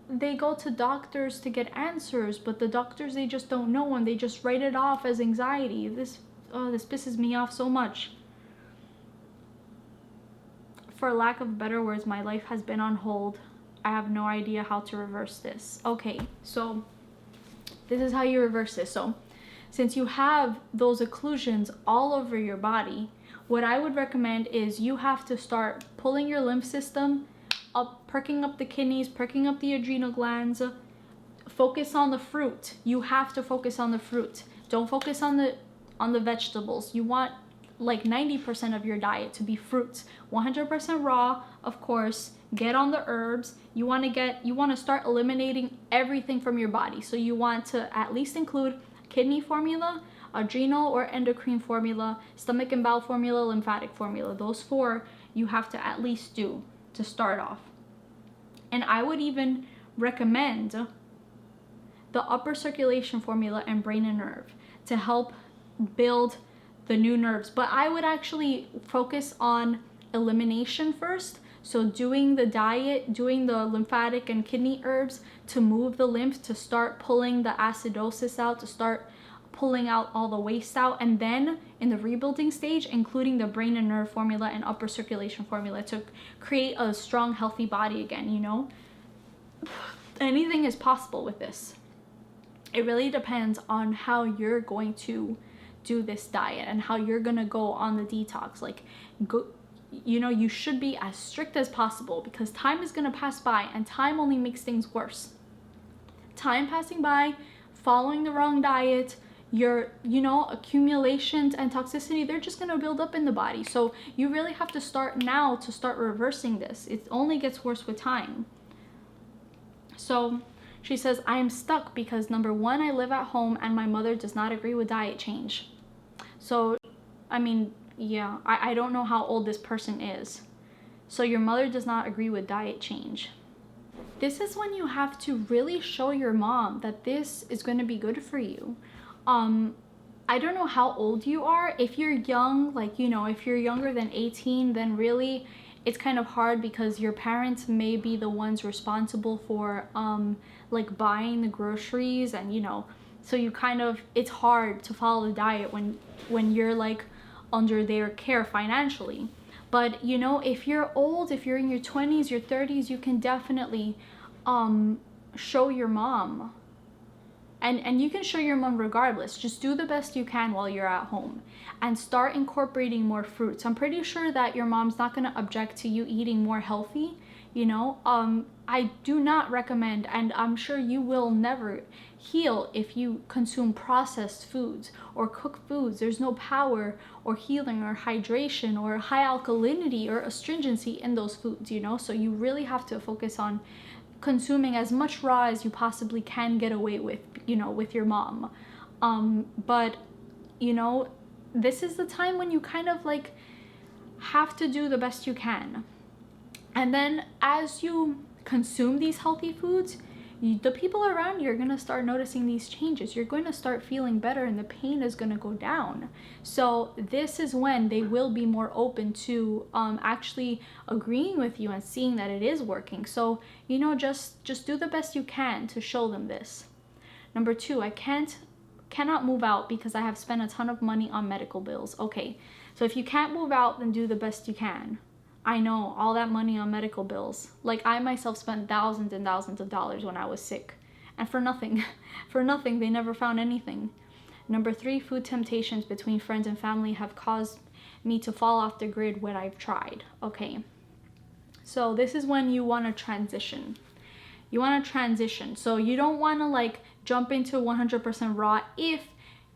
they go to doctors to get answers, but the doctors, they just don't know, and they just write it off as anxiety. This pisses me off so much. For lack of better words, my life has been on hold. I have no idea how to reverse this. Okay, so this is how you reverse this. So since you have those occlusions all over your body, what I would recommend is you have to start pulling your lymph system up, perking up the kidneys, perking up the adrenal glands. Focus on the fruit. You have to focus on the fruit. Don't focus on the vegetables. You want like 90% of your diet to be fruits. 100% raw, of course. Get on the herbs. You want to start eliminating everything from your body. So you want to at least include kidney formula, adrenal or endocrine formula, stomach and bowel formula, lymphatic formula. Those 4 you have to at least do to start off. And I would even recommend the upper circulation formula and brain and nerve to help build the new nerves. But I would actually focus on elimination first. So doing the diet, doing the lymphatic and kidney herbs to move the lymph, to start pulling the acidosis out, to start pulling out all the waste out, and then in the rebuilding stage, including the brain and nerve formula and upper circulation formula to create a strong, healthy body again, you know? Anything is possible with this. It really depends on how you're going to do this diet and how you're gonna go on the detox. Like, you know, you should be as strict as possible because time is gonna pass by, and time only makes things worse. Time passing by, following the wrong diet, your, you know, accumulations and toxicity, they're just gonna build up in the body. So you really have to start now to start reversing this. It only gets worse with time. So she says, I am stuck because number 1, I live at home and my mother does not agree with diet change. So, I mean, yeah, I don't know how old this person is. So your mother does not agree with diet change. This is when you have to really show your mom that this is going to be good for you. I don't know how old you are. If you're young, like, you know, if you're younger than 18, then really it's kind of hard because your parents may be the ones responsible for like buying the groceries, and you know, so you kind of, it's hard to follow the diet when you're like under their care financially. But you know, if you're old, if you're in your 20s, your 30s, you can definitely show your mom. And you can show your mom regardless. Just do the best you can while you're at home and start incorporating more fruits. I'm pretty sure that your mom's not going to object to you eating more healthy, you know. I do not recommend, and I'm sure you will never heal if you consume processed foods or cooked foods. There's no power or healing or hydration or high alkalinity or astringency in those foods, you know. So you really have to focus on consuming as much raw as you possibly can get away with, you know, with your mom. But you know, this is the time when you kind of like have to do the best you can. And then as you consume these healthy foods, the people around you are going to start noticing these changes. You're going to start feeling better and the pain is going to go down. So this is when they will be more open to actually agreeing with you and seeing that it is working. So, you know, just do the best you can to show them this. Number 2, I can't cannot move out because I have spent a ton of money on medical bills. Okay, so if you can't move out, then do the best you can. I know, all that money on medical bills. Like, I myself spent thousands and thousands of dollars when I was sick. And for nothing. For nothing. They never found anything. Number 3, food temptations between friends and family have caused me to fall off the grid when I've tried. Okay. So this is when you want to transition. You want to transition. So you don't want to like jump into 100% raw if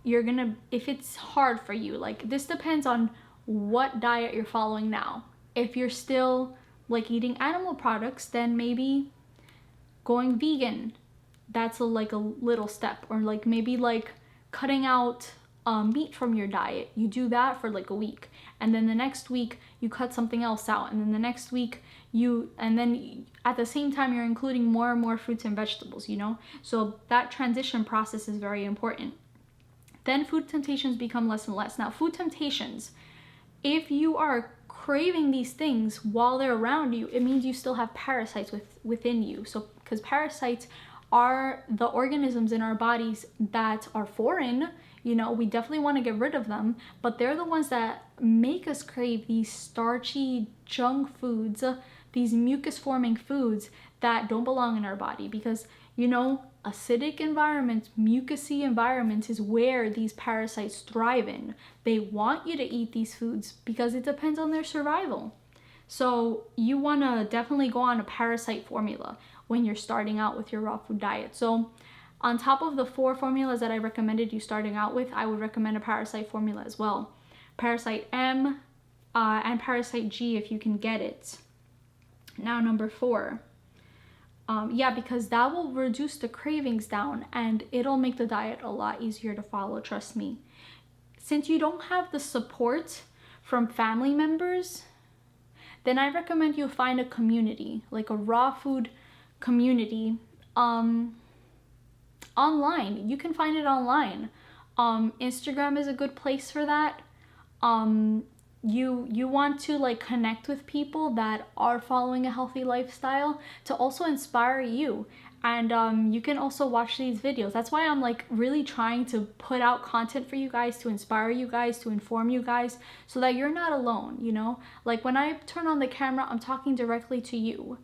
it's hard for you. Like, this depends on what diet you're following now. If you're still like eating animal products, then maybe going vegan, that's like a little step. Or like maybe like cutting out meat from your diet. You do that for like a week, and then the next week you cut something else out, and then the next week and then at the same time you're including more and more fruits and vegetables, you know? So that transition process is very important. Then food temptations become less and less. Now, food temptations, if you are craving these things while they're around you, it means you still have parasites within you. So because parasites are the organisms in our bodies that are foreign, you know, we definitely want to get rid of them, but they're the ones that make us crave these starchy junk foods, these mucus forming foods that don't belong in our body. Because, you know, acidic environments, mucousy environments is where these parasites thrive in. They want you to eat these foods because it depends on their survival. So you want to definitely go on a parasite formula when you're starting out with your raw food diet. So on top of the 4 formulas that I recommended you starting out with, I would recommend a parasite formula as well. Parasite M and Parasite G if you can get it. Now, number 4. Because that will reduce the cravings down and it'll make the diet a lot easier to follow, trust me. Since you don't have the support from family members, then I recommend you find a community, like a raw food community, online. You can find it online. Instagram is a good place for that. You want to like connect with people that are following a healthy lifestyle to also inspire you. And you can also watch these videos. That's why I'm like really trying to put out content for you guys, to inspire you guys, to inform you guys, so that you're not alone, you know? Like, when I turn on the camera, I'm talking directly to you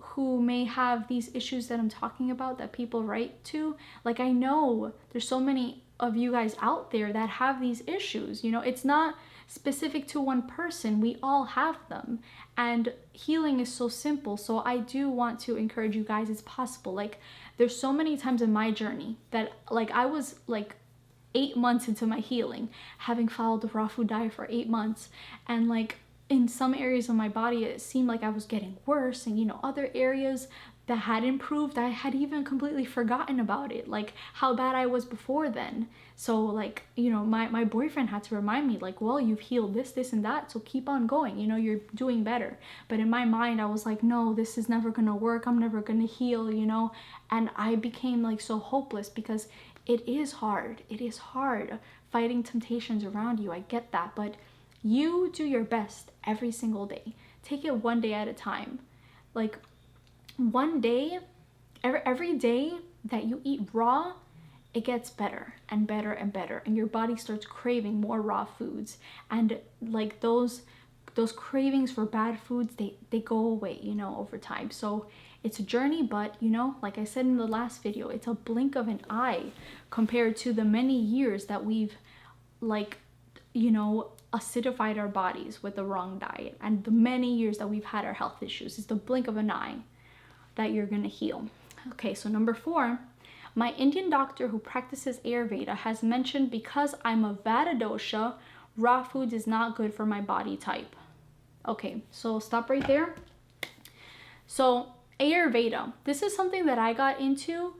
who may have these issues that I'm talking about that people write to. Like, I know there's so many of you guys out there that have these issues, you know? It's not specific to one person. We all have them, and healing is so simple. So I do want to encourage you guys, it's possible. Like, there's so many times in my journey that like I was like 8 months into my healing, having followed the raw food diet for 8 months, and like in some areas of my body it seemed like I was getting worse, and you know, other areas that had improved, I had even completely forgotten about it, like how bad I was before then. So like, you know, my boyfriend had to remind me, like, well, you've healed this and that, so keep on going, you know, you're doing better. But in my mind I was like, no, this is never gonna work, I'm never gonna heal, you know. And I became like so hopeless, because it is hard fighting temptations around you. I get that, but you do your best every single day. Take it one day at a time. Like, one day, every day that you eat raw, it gets better and better and better, and your body starts craving more raw foods, and like those cravings for bad foods, they go away, you know, over time. So it's a journey, but you know, like I said in the last video, it's a blink of an eye compared to the many years that we've, like, you know, acidified our bodies with the wrong diet, and the many years that we've had our health issues. It's the blink of an eye that you're gonna heal. Okay, so number 4, my Indian doctor who practices Ayurveda has mentioned because I'm a Vata Dosha, raw foods is not good for my body type. Okay, so stop right there. So Ayurveda, this is something that I got into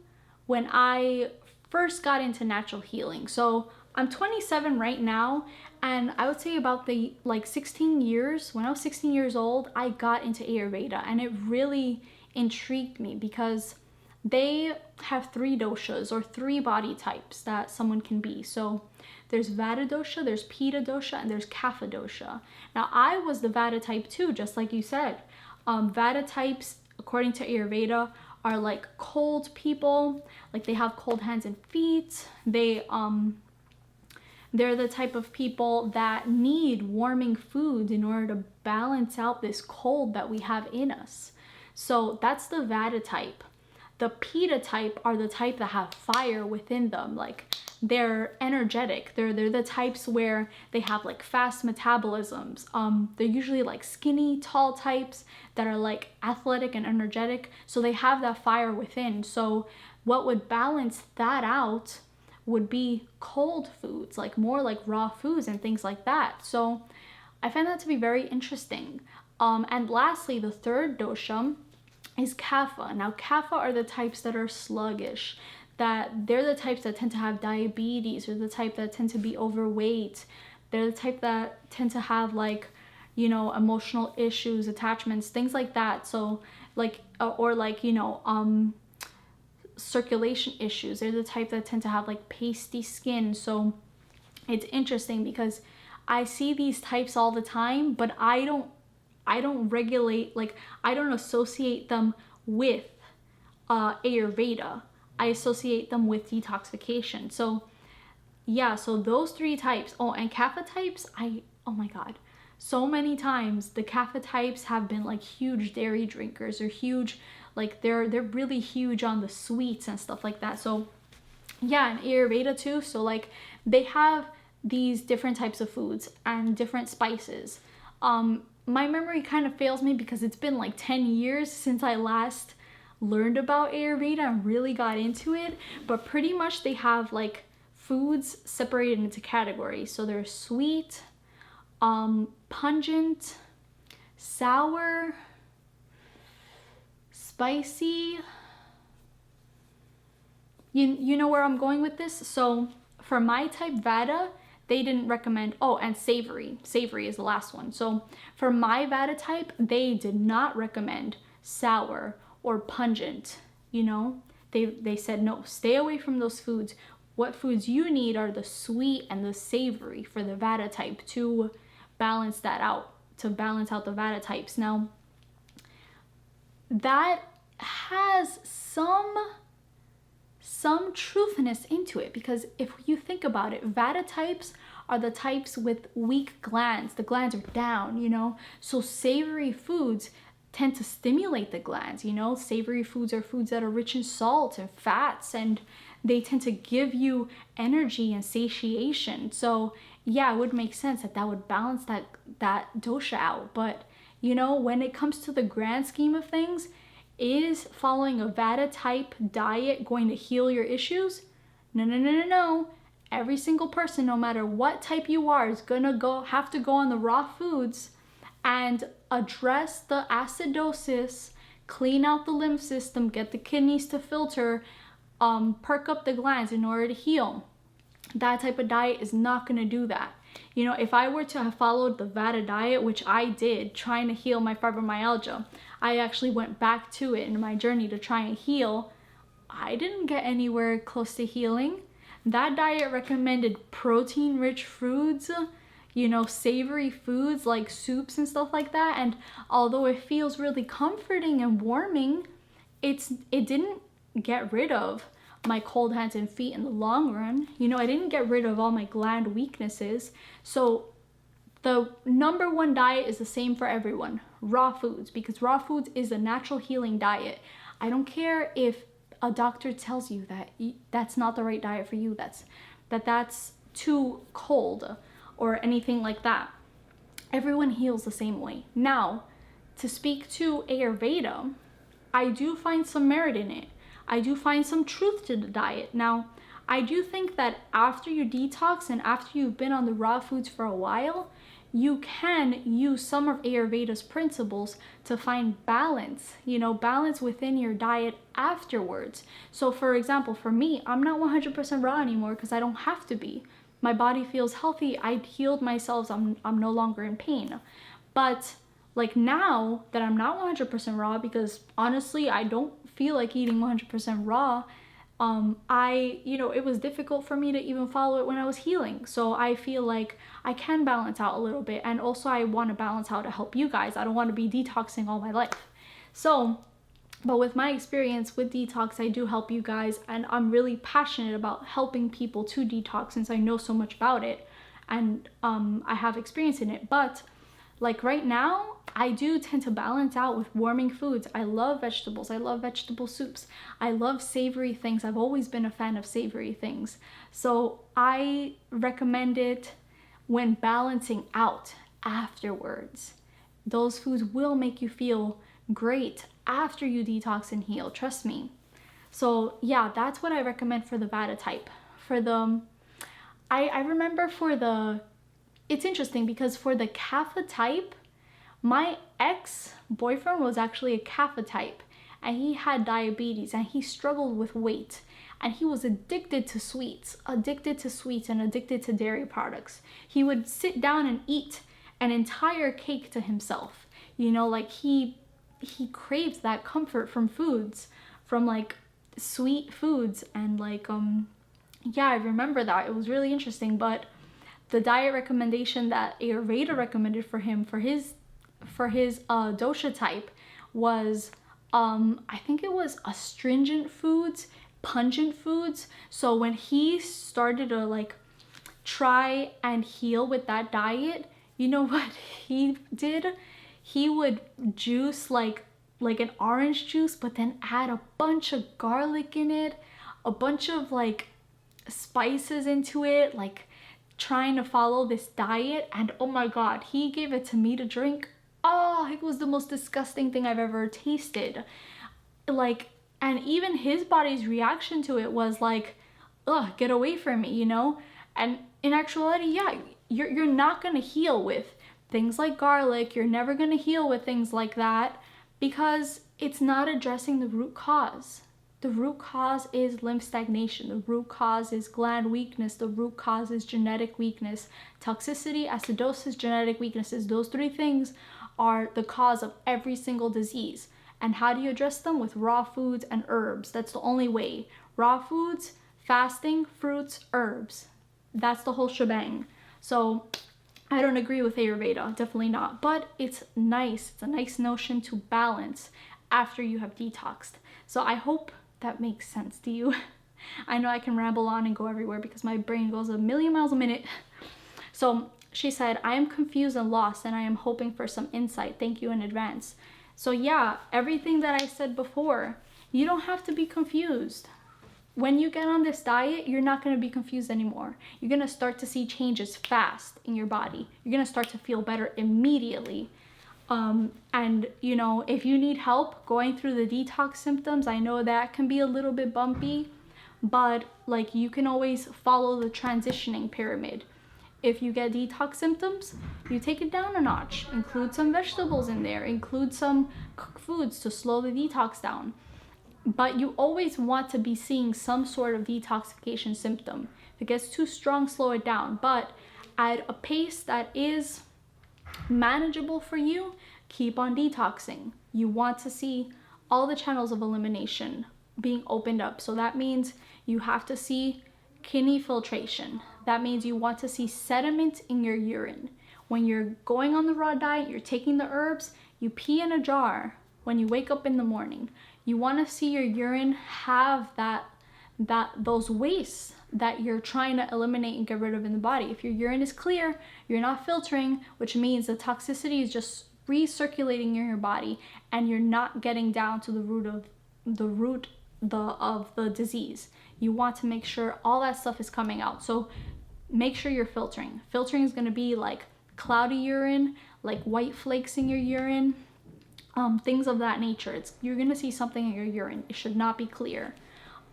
when I first got into natural healing. So I'm 27 right now, and I would say about the like 16 years, when I was 16 years old, I got into Ayurveda, and it really intrigued me because they have 3 doshas, or 3 body types that someone can be. So there's Vata Dosha, there's Pitta Dosha, and there's Kapha Dosha. Now I was the Vata type too, just like you said. Vata types, according to Ayurveda, are like cold people, like they have cold hands and feet. They're the type of people that need warming foods in order to balance out this cold that we have in us. So that's the Vata type. The Pitta type are the type that have fire within them. Like they're energetic. They're the types where they have like fast metabolisms. They're usually like skinny, tall types that are like athletic and energetic. So they have that fire within. So what would balance that out would be cold foods, like more like raw foods and things like that. So I find that to be very interesting. And lastly, the third dosha is Kapha. Now Kapha are the types that are sluggish, that they're the types that tend to have diabetes, or the type that tend to be overweight. They're the type that tend to have like, you know, emotional issues, attachments, things like that. So like, or like, you know, circulation issues. They're the type that tend to have like pasty skin. So it's interesting because I see these types all the time, but I don't regulate, like I don't associate them with Ayurveda. I associate them with detoxification. So yeah, so those three types. Oh, and Kapha types, oh my God. So many times the Kapha types have been like huge dairy drinkers, or huge, like they're really huge on the sweets and stuff like that. So yeah, and Ayurveda too. So like they have these different types of foods and different spices. My memory kind of fails me because it's been like 10 years since I last learned about Ayurveda and really got into it. But pretty much they have like foods separated into categories. So there's sweet, pungent, sour, spicy. You know where I'm going with this? So for my type Vata, they didn't recommend, oh, and savory. Savory is the last one. So for my Vata type, they did not recommend sour or pungent, you know? They said, no, stay away from those foods. What foods you need are the sweet and the savory for the Vata type to balance that out, to balance out the Vata types. Now, that has some truthiness into it, because if you think about it, Vata types are the types with weak glands. The glands are down, you know? So savory foods tend to stimulate the glands, you know? Savory foods are foods that are rich in salt and fats, and they tend to give you energy and satiation. So yeah, it would make sense that would balance that dosha out. But you know, when it comes to the grand scheme of things, is following a Vata type diet going to heal your issues? No, no, no, no, no. Every single person, no matter what type you are, is gonna have to go on the raw foods and address the acidosis, clean out the lymph system, get the kidneys to filter, perk up the glands in order to heal. That type of diet is not gonna do that. You know, if I were to have followed the Vata diet, which I did, trying to heal my fibromyalgia, I actually went back to it in my journey to try and heal. I didn't get anywhere close to healing. That diet recommended protein-rich foods, you know, savory foods like soups and stuff like that. And although it feels really comforting and warming, it didn't get rid of my cold hands and feet in the long run. You know, I didn't get rid of all my gland weaknesses. So the number one diet is the same for everyone: raw foods, because raw foods is a natural healing diet. I don't care if a doctor tells you that that's not the right diet for you, that's too cold or anything like that. Everyone heals the same way. Now, to speak to Ayurveda, I do find some merit in it. I do find some truth to the diet. Now, I do think that after you detox and after you've been on the raw foods for a while, you can use some of Ayurveda's principles to find balance, you know, balance within your diet afterwards. So for example, for me, I'm not 100% raw anymore because I don't have to be. My body feels healthy. I healed myself. I'm no longer in pain. But like now that I'm not 100% raw, because honestly, I don't feel like eating 100% raw, it was difficult for me to even follow it when I was healing. So I feel like I can balance out a little bit. And also I want to balance out to help you guys. I don't want to be detoxing all my life. So But with my experience with detox, I do help you guys, and I'm really passionate about helping people to detox since I know so much about it, and I have experience in it. But like right now, I do tend to balance out with warming foods. I love vegetables. I love vegetable soups. I love savory things. I've always been a fan of savory things. So I recommend it when balancing out afterwards. Those foods will make you feel great after you detox and heal, trust me. So yeah, that's what I recommend for the Vata type. For the, I remember for the, it's interesting because for the Kapha type, my ex-boyfriend was actually a Kapha type, and he had diabetes and he struggled with weight, and he was addicted to sweets and addicted to dairy products. He would sit down and eat an entire cake to himself. You know, like he craves that comfort from foods, from like sweet foods, and like yeah, I remember that. It was really interesting. But the diet recommendation that Ayurveda recommended for him for his dosha type was I think it was astringent foods, pungent foods. So when he started to like try and heal with that diet, you know what he did? He would juice like an orange juice, but then add a bunch of garlic in it, a bunch of like spices into it, like trying to follow this diet. And oh my god, he gave it to me to drink. Oh, it was the most disgusting thing I've ever tasted. Like, and even his body's reaction to it was like, ugh, get away from me, you know? And in actuality, yeah, you're not gonna heal with things like garlic. You're never gonna heal with things like that because it's not addressing the root cause. The root cause is lymph stagnation. The root cause is gland weakness. The root cause is genetic weakness. Toxicity, acidosis, genetic weaknesses. Those three things are the cause of every single disease. And how do you address them? With raw foods and herbs. That's the only way. Raw foods, fasting, fruits, herbs. That's the whole shebang. So I don't agree with Ayurveda, definitely not. But it's nice. It's a nice notion to balance after you have detoxed. So I hope that makes sense to you. I know I can ramble on and go everywhere because my brain goes a million miles a minute. So she said, I am confused and lost, and I am hoping for some insight. Thank you in advance. So yeah, everything that I said before, you don't have to be confused. When you get on this diet, you're not going to be confused anymore. You're going to start to see changes fast in your body. You're going to start to feel better immediately. And you know, if you need help going through the detox symptoms, I know that can be a little bit bumpy, but like you can always follow the transitioning pyramid. If you get detox symptoms, you take it down a notch. Include some vegetables in there. Include some cooked foods to slow the detox down. But you always want to be seeing some sort of detoxification symptom. If it gets too strong, slow it down. But at a pace that is manageable for you, keep on detoxing. You want to see all the channels of elimination being opened up. So that means you have to see kidney filtration. That means you want to see sediment in your urine. When you're going on the raw diet, you're taking the herbs, you pee in a jar when you wake up in the morning. You want to see your urine have those wastes that you're trying to eliminate and get rid of in the body. If your urine is clear, you're not filtering, which means the toxicity is just recirculating in your body, and you're not getting down to the root of the disease. You want to make sure all that stuff is coming out. So make sure you're filtering. Filtering is going to be like cloudy urine, like white flakes in your urine, things of that nature. You're going to see something in your urine. It should not be clear.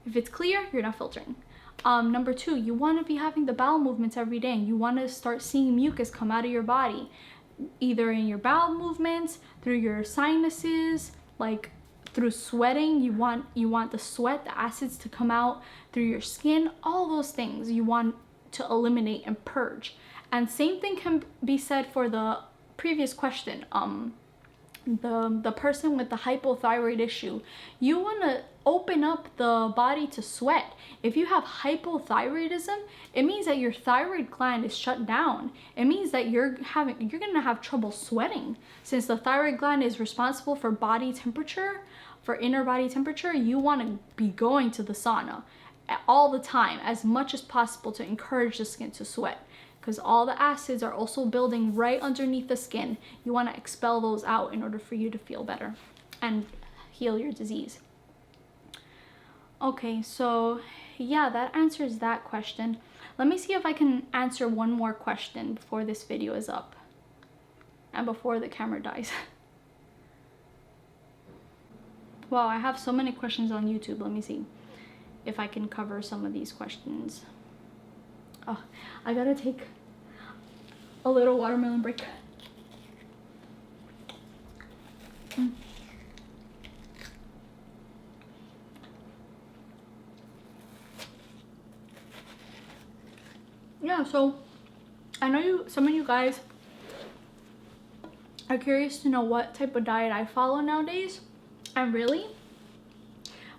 If it's clear, you're not filtering. Number 2, you want to be having the bowel movements every day. You want to start seeing mucus come out of your body, either in your bowel movements, through your sinuses, like through sweating. You want the sweat, the acids to come out through your skin. All those things you want to eliminate and purge. And same thing can be said for the previous question. the person with the hypothyroid issue, you want to open up the body to sweat. If you have hypothyroidism, it means that your thyroid gland is shut down. It means that you're going to have trouble sweating. Since the thyroid gland is responsible for body temperature, for inner body temperature, you want to be going to the sauna all the time, as much as possible, to encourage the skin to sweat. Because all the acids are also building right underneath the skin. You want to expel those out in order for you to feel better and heal your disease. Okay, so yeah, that answers that question. Let me see if I can answer one more question before this video is up and before the camera dies. Wow, I have so many questions on YouTube. Let me see if I can cover some of these questions. Oh, I gotta take a little watermelon break. Yeah, so I know some of you guys are curious to know what type of diet I follow nowadays. And really,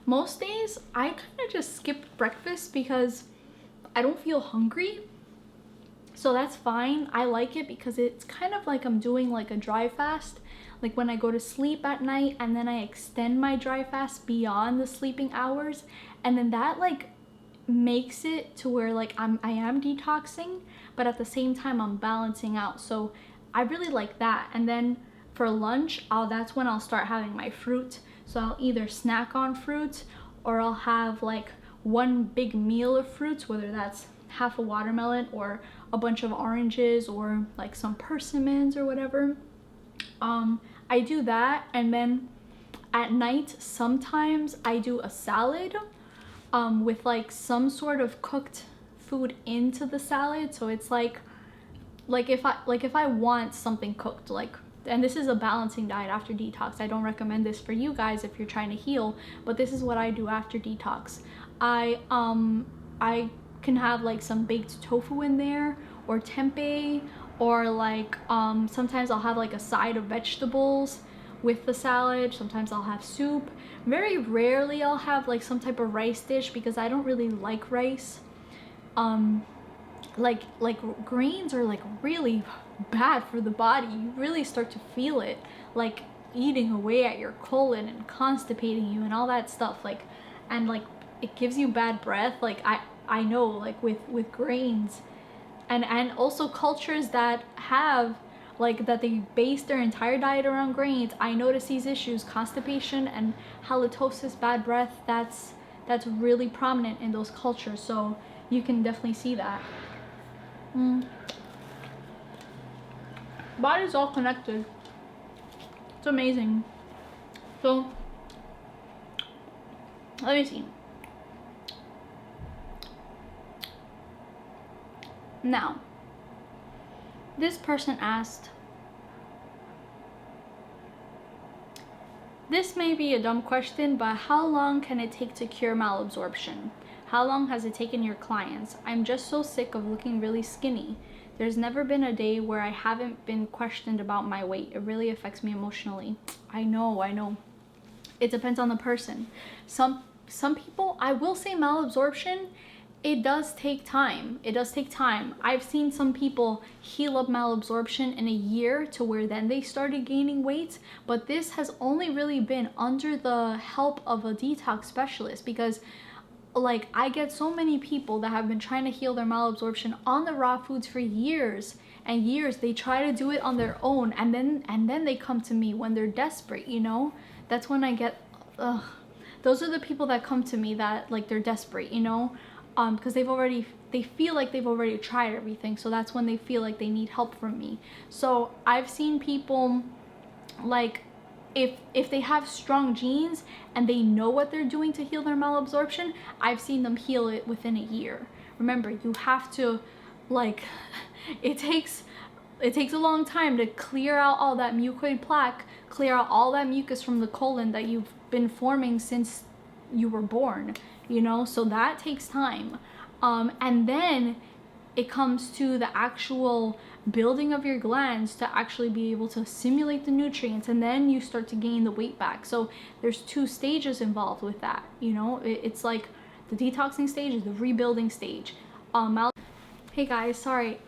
most days I kind of just skip breakfast because I don't feel hungry. So that's fine. I like it because it's kind of like I'm doing like a dry fast. Like when I go to sleep at night and then I extend my dry fast beyond the sleeping hours. And then that like makes it to where like I am detoxing, but at the same time I'm balancing out. So I really like that. And then for lunch, that's when I'll start having my fruit. So I'll either snack on fruit or I'll have like one big meal of fruits, whether that's half a watermelon or a bunch of oranges or like some persimmons or whatever. I do that, and then at night sometimes I do a salad with like some sort of cooked food into the salad. So it's like if I want something cooked, like, and this is a balancing diet after detox. I don't recommend this for you guys if you're trying to heal, but this is what I do after detox. I can have like some baked tofu in there, or tempeh, or like sometimes I'll have like a side of vegetables with the salad. Sometimes I'll have soup. Very rarely I'll have like some type of rice dish because I don't really like rice. Like grains are like really bad for the body. You really start to feel it, like eating away at your colon and constipating you and all that stuff. Like, and like it gives you bad breath. Like I know, like with grains, and also cultures that have like that they base their entire diet around grains. I notice these issues, constipation and halitosis, bad breath. That's really prominent in those cultures. So you can definitely see that. Body's all connected. It's amazing. So let me see. Now, this person asked, this may be a dumb question, but how long can it take to cure malabsorption? How long has it taken your clients? I'm just so sick of looking really skinny. There's never been a day where I haven't been questioned about my weight. It really affects me emotionally. I know. It depends on the person. Some people, I will say malabsorption, it does take time. I've seen some people heal up malabsorption in a year to where then they started gaining weight, but this has only really been under the help of a detox specialist, because like I get so many people that have been trying to heal their malabsorption on the raw foods for years and years. They try to do it on their own, and then they come to me when they're desperate, you know? That's when I get, those are the people that come to me that like they're desperate, you know? Because they feel like they've already tried everything. So that's when they feel like they need help from me. So I've seen people like, if they have strong genes and they know what they're doing to heal their malabsorption, I've seen them heal it within a year. Remember, you have to, like, it takes a long time to clear out all that mucoid plaque, clear out all that mucus from the colon that you've been forming since you were born, you know? So that takes time. And then it comes to the actual building of your glands to actually be able to assimilate the nutrients, and then you start to gain the weight back. So there's 2 stages involved with that, you know. It's like the detoxing stage is the rebuilding stage. Hey guys, sorry,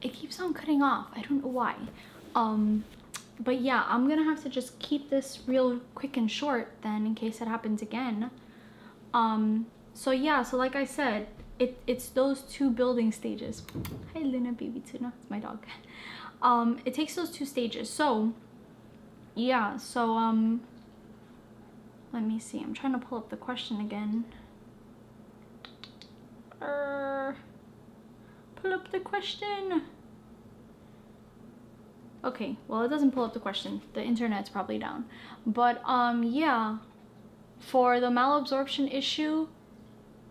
it keeps on cutting off. I don't know why. But yeah, I'm gonna have to just keep this real quick and short then, in case it happens again. So yeah, so like I said, it's those 2 building stages. Hi Luna, baby tuna, it's my dog. It takes those 2 stages. So yeah, so let me see, I'm trying to pull up the question again. Pull up the question. Okay, well, it doesn't pull up the question. The internet's probably down. But yeah, for the malabsorption issue,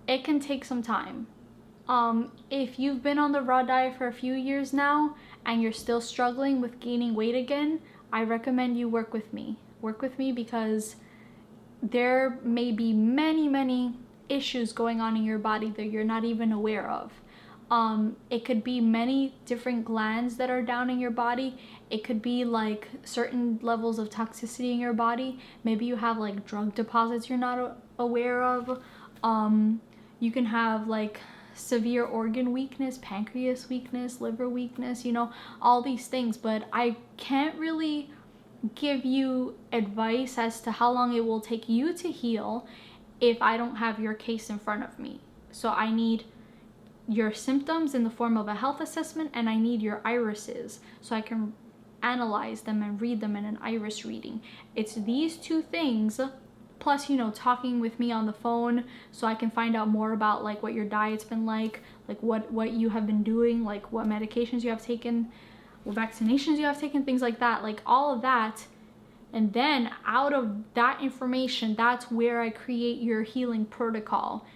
it can take some time. If you've been on the raw diet for a few years now and you're still struggling with gaining weight again, I recommend you work with me. Work with me because there may be many issues going on in your body that you're not even aware of. It could be many different glands that are down in your body. It could be like certain levels of toxicity in your body. Maybe you have like drug deposits you're not aware of. You can have like severe organ weakness, pancreas weakness, liver weakness, you know, all these things. But I can't really give you advice as to how long it will take you to heal if I don't have your case in front of me. So I need your symptoms in the form of a health assessment, and I need your irises so I can analyze them and read them in an iris reading. It's these 2 things, plus, you know, talking with me on the phone so I can find out more about like what your diet's been like what you have been doing, like what medications you have taken, what vaccinations you have taken, things like that, like all of that. And then out of that information, that's where I create your healing protocol.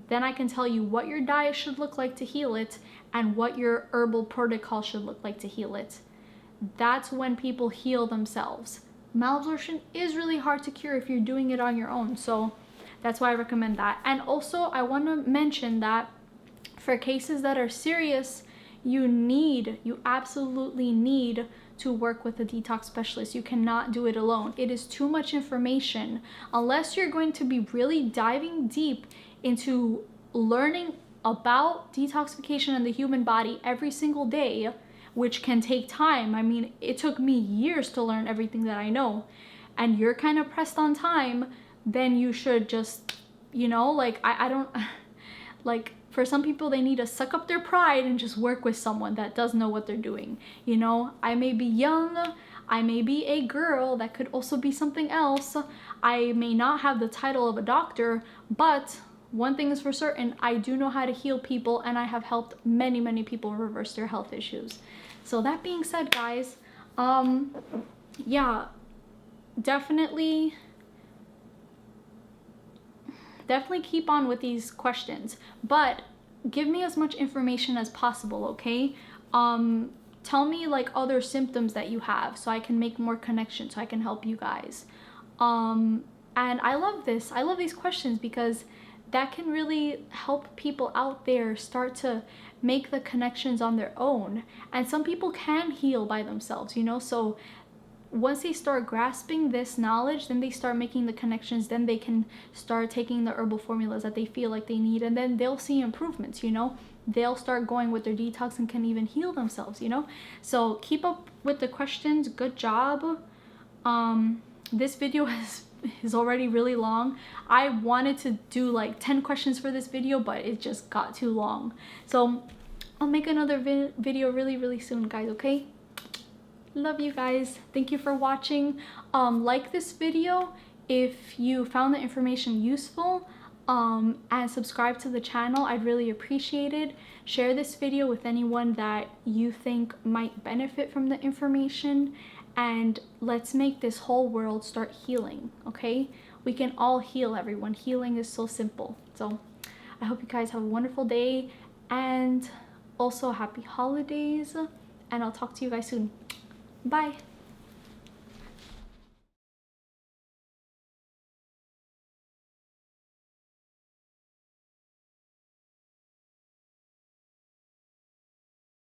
Then I can tell you what your diet should look like to heal it and what your herbal protocol should look like to heal it. That's when people heal themselves. Malabsorption is really hard to cure if you're doing it on your own. So that's why I recommend that. And also I want to mention that for cases that are serious, you absolutely need to work with a detox specialist. You cannot do it alone. It is too much information. Unless you're going to be really diving deep into learning about detoxification in the human body every single day, which can take time. I mean, it took me years to learn everything that I know, and you're kind of pressed on time, then you should just, you know, like I don't like, for some people, they need to suck up their pride and just work with someone that does know what they're doing. You know, I may be young, I may be a girl, that could also be something else. I may not have the title of a doctor, but one thing is for certain, I do know how to heal people, and I have helped many people reverse their health issues. So that being said, guys, yeah, definitely keep on with these questions, but give me as much information as possible, okay? Tell me like other symptoms that you have so I can make more connections, so I can help you guys. And I love this. I love these questions because that can really help people out there start to make the connections on their own. And some people can heal by themselves, you know? So once they start grasping this knowledge, then they start making the connections, then they can start taking the herbal formulas that they feel like they need, and then they'll see improvements, you know? They'll start going with their detox and can even heal themselves, you know? So keep up with the questions. Good job. This video is already really long. I wanted to do like 10 questions for this video, but it just got too long. So I'll make another video really soon, guys, okay? Love you guys. Thank you for watching. Like this video if you found the information useful, and subscribe to the channel. I'd really appreciate it. Share this video with anyone that you think might benefit from the information, and let's make this whole world start healing, okay? We can all heal, everyone. Healing is so simple. So I hope you guys have a wonderful day, and also happy holidays, and I'll talk to you guys soon. Bye.